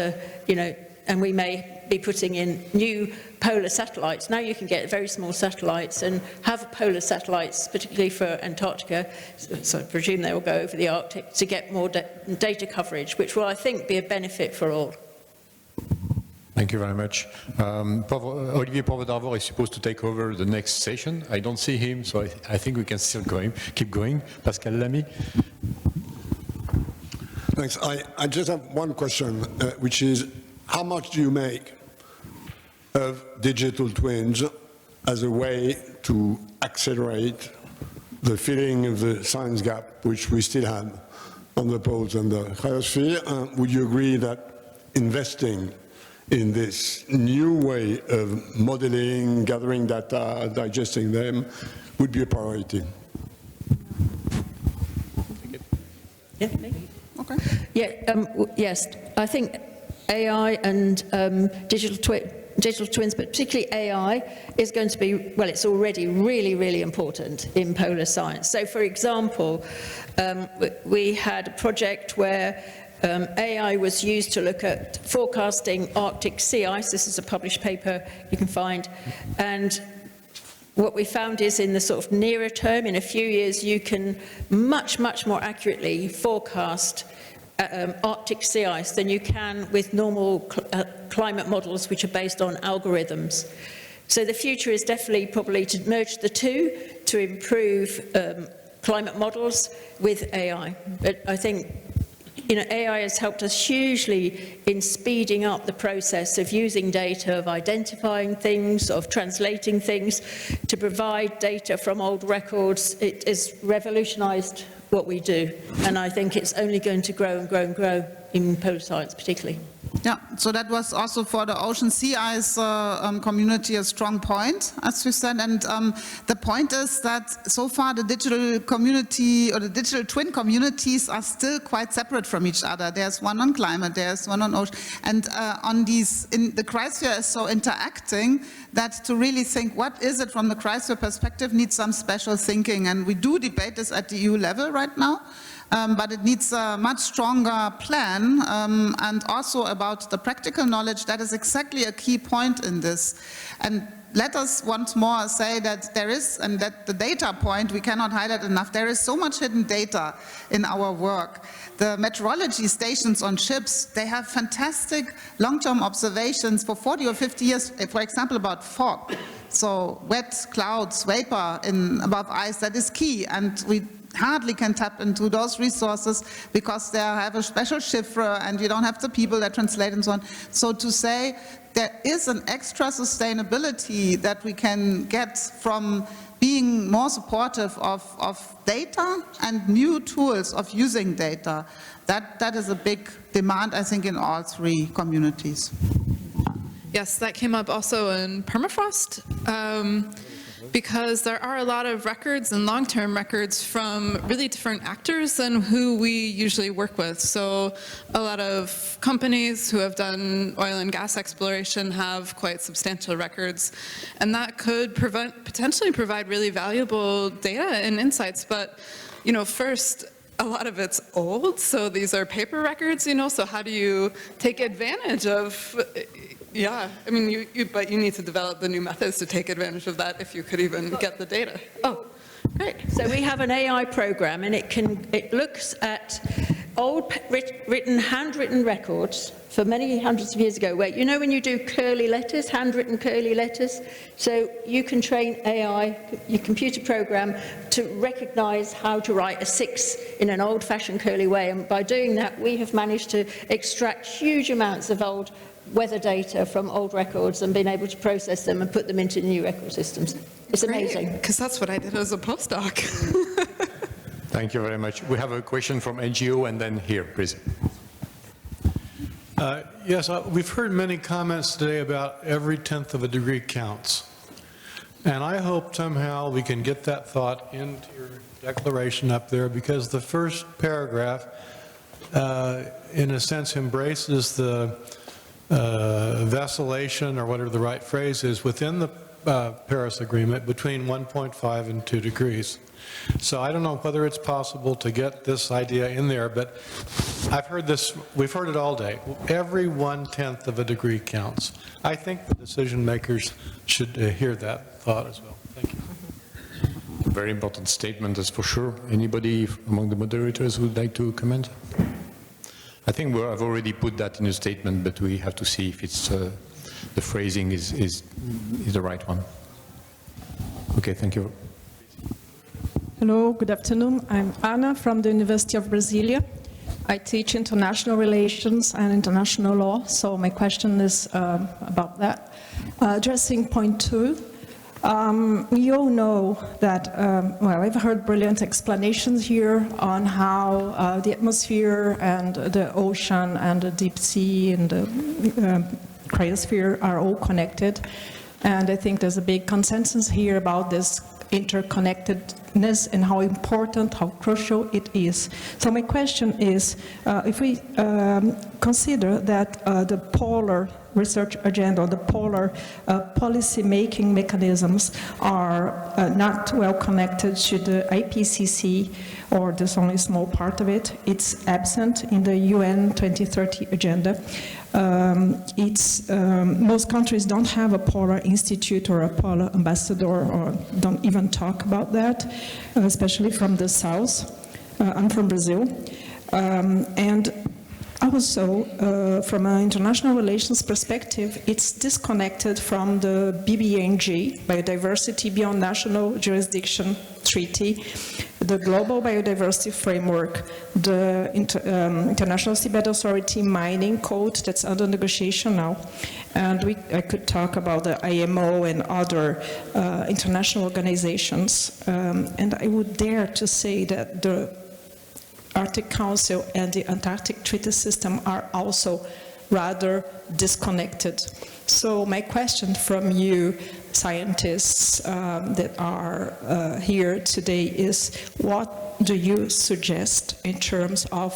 and we may be putting in new polar satellites. Now you can get very small satellites and have polar satellites, particularly for Antarctica, so I presume they will go over the Arctic, to get more data coverage, which will, I think, be a benefit for all. Thank you very much. Olivier Provost-Darvor is supposed to take over the next session. I don't see him, so I think we can still keep going. Pascal Lamy. Thanks. I just have one question, which is, how much do you make of digital twins as a way to accelerate the filling of the science gap, which we still have on the poles and the cryosphere? Would you agree that investing in this new way of modeling, gathering data, digesting them, would be a priority? Yeah, okay. Yeah, yes, I think AI and digital twins, but particularly AI, is going to be, well, it's already really, really important in polar science. So, for example, we had a project where AI was used to look at forecasting Arctic sea ice. This is a published paper you can find. And what we found is in the sort of nearer term, in a few years, you can much, much more accurately forecast Arctic sea ice than you can with normal climate models which are based on algorithms. So the future is definitely probably to merge the two to improve climate models with AI. But I think AI has helped us hugely in speeding up the process of using data, of identifying things, of translating things, to provide data from old records. It has revolutionised what we do, and I think it's only going to grow and grow and grow in polar science particularly. Yeah, so that was also for the ocean sea ice community a strong point, as you said, and the point is that so far the digital community or the digital twin communities are still quite separate from each other. There's one on climate, there's one on ocean, and the cryosphere is so interacting that to really think what is it from the cryosphere perspective needs some special thinking, and we do debate this at the EU level right now. But it needs a much stronger plan, and also about the practical knowledge. That is exactly a key point in this. And let us once more say that there is, and that the data point, we cannot highlight enough, there is so much hidden data in our work. The meteorology stations on ships, they have fantastic long-term observations for 40 or 50 years, for example, about fog. So wet clouds, vapor above ice, that is key, and we hardly can tap into those resources because they have a special chiffre and you don't have the people that translate and so on. So to say there is an extra sustainability that we can get from being more supportive of data and new tools of using data, that is a big demand, I think, in all three communities. Yes, that came up also in permafrost. Because there are a lot of records and long-term records from really different actors than who we usually work with. So a lot of companies who have done oil and gas exploration have quite substantial records, and that could potentially provide really valuable data and insights. But, first, a lot of it's old, so these are paper records, so how do you take advantage of Yeah, I mean, but you need to develop the new methods to take advantage of that if you could even get the data. Oh, great. So we have an AI program, and it looks at old handwritten records for many hundreds of years ago, where, when you do curly letters, handwritten curly letters, so you can train AI, your computer program, to recognize how to write a 6 in an old-fashioned curly way. And by doing that, we have managed to extract huge amounts of old weather data from old records and been able to process them and put them into new record systems. It's amazing. Because that's what I did as a postdoc. Thank you very much. We have a question from NGO, and then here, please. Yes, we've heard many comments today about every tenth of a degree counts. And I hope somehow we can get that thought into your declaration up there, because the first paragraph, in a sense, embraces the vacillation, or whatever the right phrase is, within the Paris Agreement between 1.5 and 2 degrees. So I don't know whether it's possible to get this idea in there, but I've heard this, we've heard it all day. Every 1/10 of a degree counts. I think the decision makers should hear that thought as well. Thank you. Very important statement, that's for sure. Anybody among the moderators who would like to comment? I think I've already put that in a statement, but we have to see if it's the phrasing is the right one. Okay, thank you. Hello, good afternoon. I'm Anna from the University of Brasilia. I teach international relations and international law, so my question is about that. Addressing point 2, we all know that, well, I've heard brilliant explanations here on how the atmosphere and the ocean and the deep sea and the cryosphere are all connected. And I think there's a big consensus here about this interconnectedness and how important, how crucial it is. So my question is, if we consider that the polar research agenda, the polar policy-making mechanisms are not well connected to the IPCC, or there's only a small part of it, it's absent in the UN 2030 agenda. Most countries don't have a polar institute or a polar ambassador, or don't even talk about that, especially from the south. I'm from Brazil. And Also, from an international relations perspective, it's disconnected from the BBNG, Biodiversity Beyond National Jurisdiction Treaty, the Global Biodiversity Framework, the International Seabed Authority Mining Code that's under negotiation now, and I could talk about the IMO and other international organizations, and I would dare to say that the Arctic Council and the Antarctic Treaty System are also rather disconnected. So my question from you, scientists that are here today, is what do you suggest in terms of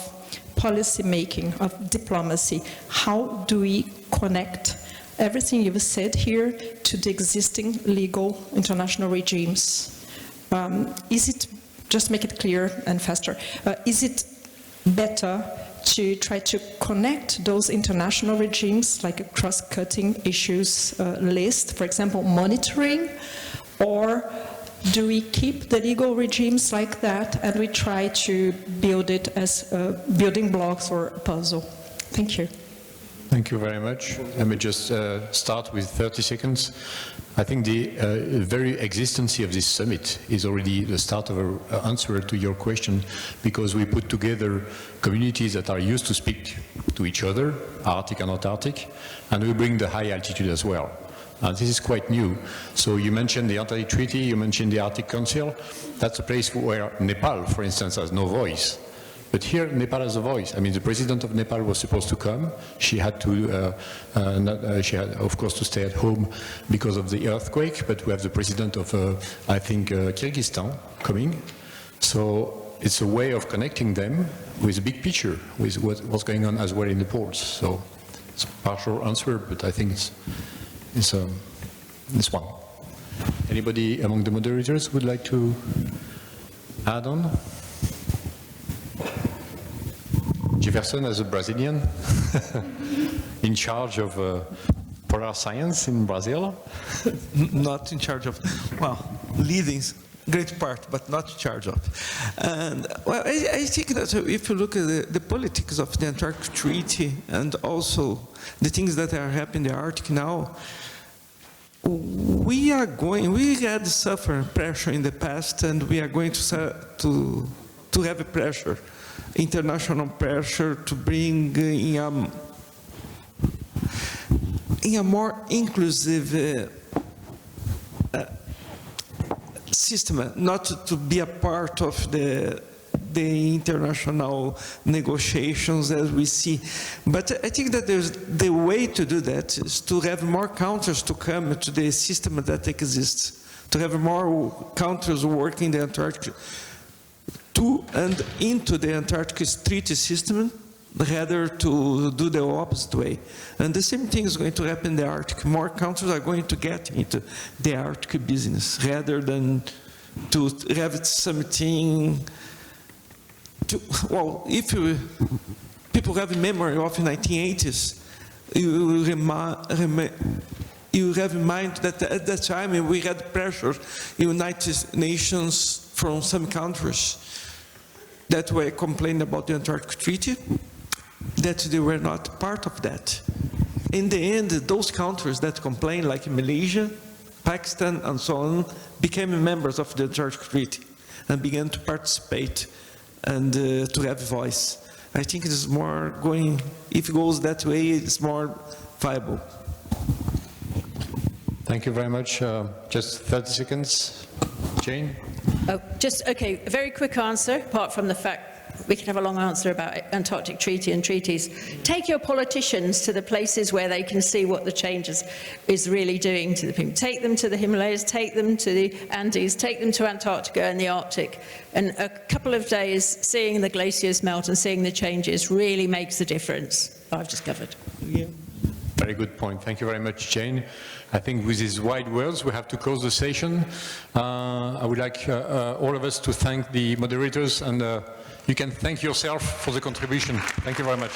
policy making, of diplomacy? How do we connect everything you've said here to the existing legal international regimes? Is it, just make it clear and faster, is it better to try to connect those international regimes, like a cross-cutting issues list, for example, monitoring, or do we keep the legal regimes like that and we try to build it as building blocks or a puzzle? Thank you. Thank you very much. Let me just start with 30 seconds. I think the very existence of this summit is already the start of an answer to your question, because we put together communities that are used to speak to each other, Arctic and Antarctic, and we bring the high altitude as well. This is quite new. So you mentioned the Antarctic Treaty, you mentioned the Arctic Council. That's a place where Nepal, for instance, has no voice. But here, Nepal has a voice. I mean, the president of Nepal was supposed to come. She had to, she had, of course, to stay at home because of the earthquake. But we have the president of, I think, Kyrgyzstan coming. So it's a way of connecting them with a big picture, with what's going on as well in the ports. So it's a partial answer, but I think it's one. Anybody among the moderators would like to add on? Jefferson, as a Brazilian, in charge of polar science in Brazil? Not in charge of, well, leading great part, but not in charge of. And well, I think that if you look at the politics of the Antarctic Treaty and also the things that are happening in the Arctic now, we had suffered pressure in the past, and we are going to have a pressure, international pressure, to bring in a more inclusive system, not to be a part of the international negotiations as we see. But I think that the way to do that is to have more countries to come to the system that exists, to have more countries working the Antarctic to and into the Antarctic Treaty System, rather to do the opposite way. And the same thing is going to happen in the Arctic. More countries are going to get into the Arctic business, rather than to have something to, well, if people have memory of the 1980s, you have in mind that at that time we had pressure in United Nations from some countries that were complaining about the Antarctic Treaty, that they were not part of that. In the end, those countries that complained, like Malaysia, Pakistan, and so on, became members of the Antarctic Treaty and began to participate and to have a voice. I think it is more going, if it goes that way, it's more viable. Thank you very much. Just 30 seconds. Jane? Oh, just, okay, a very quick answer, apart from the fact we can have a long answer about Antarctic Treaty and treaties. Take your politicians to the places where they can see what the changes is really doing to the people. Take them to the Himalayas, take them to the Andes, take them to Antarctica and the Arctic. And a couple of days seeing the glaciers melt and seeing the changes really makes a difference, I've discovered. Yeah. Very good point. Thank you very much, Jane. I think with these wide words, we have to close the session. I would like all of us to thank the moderators, and you can thank yourself for the contribution. Thank you very much.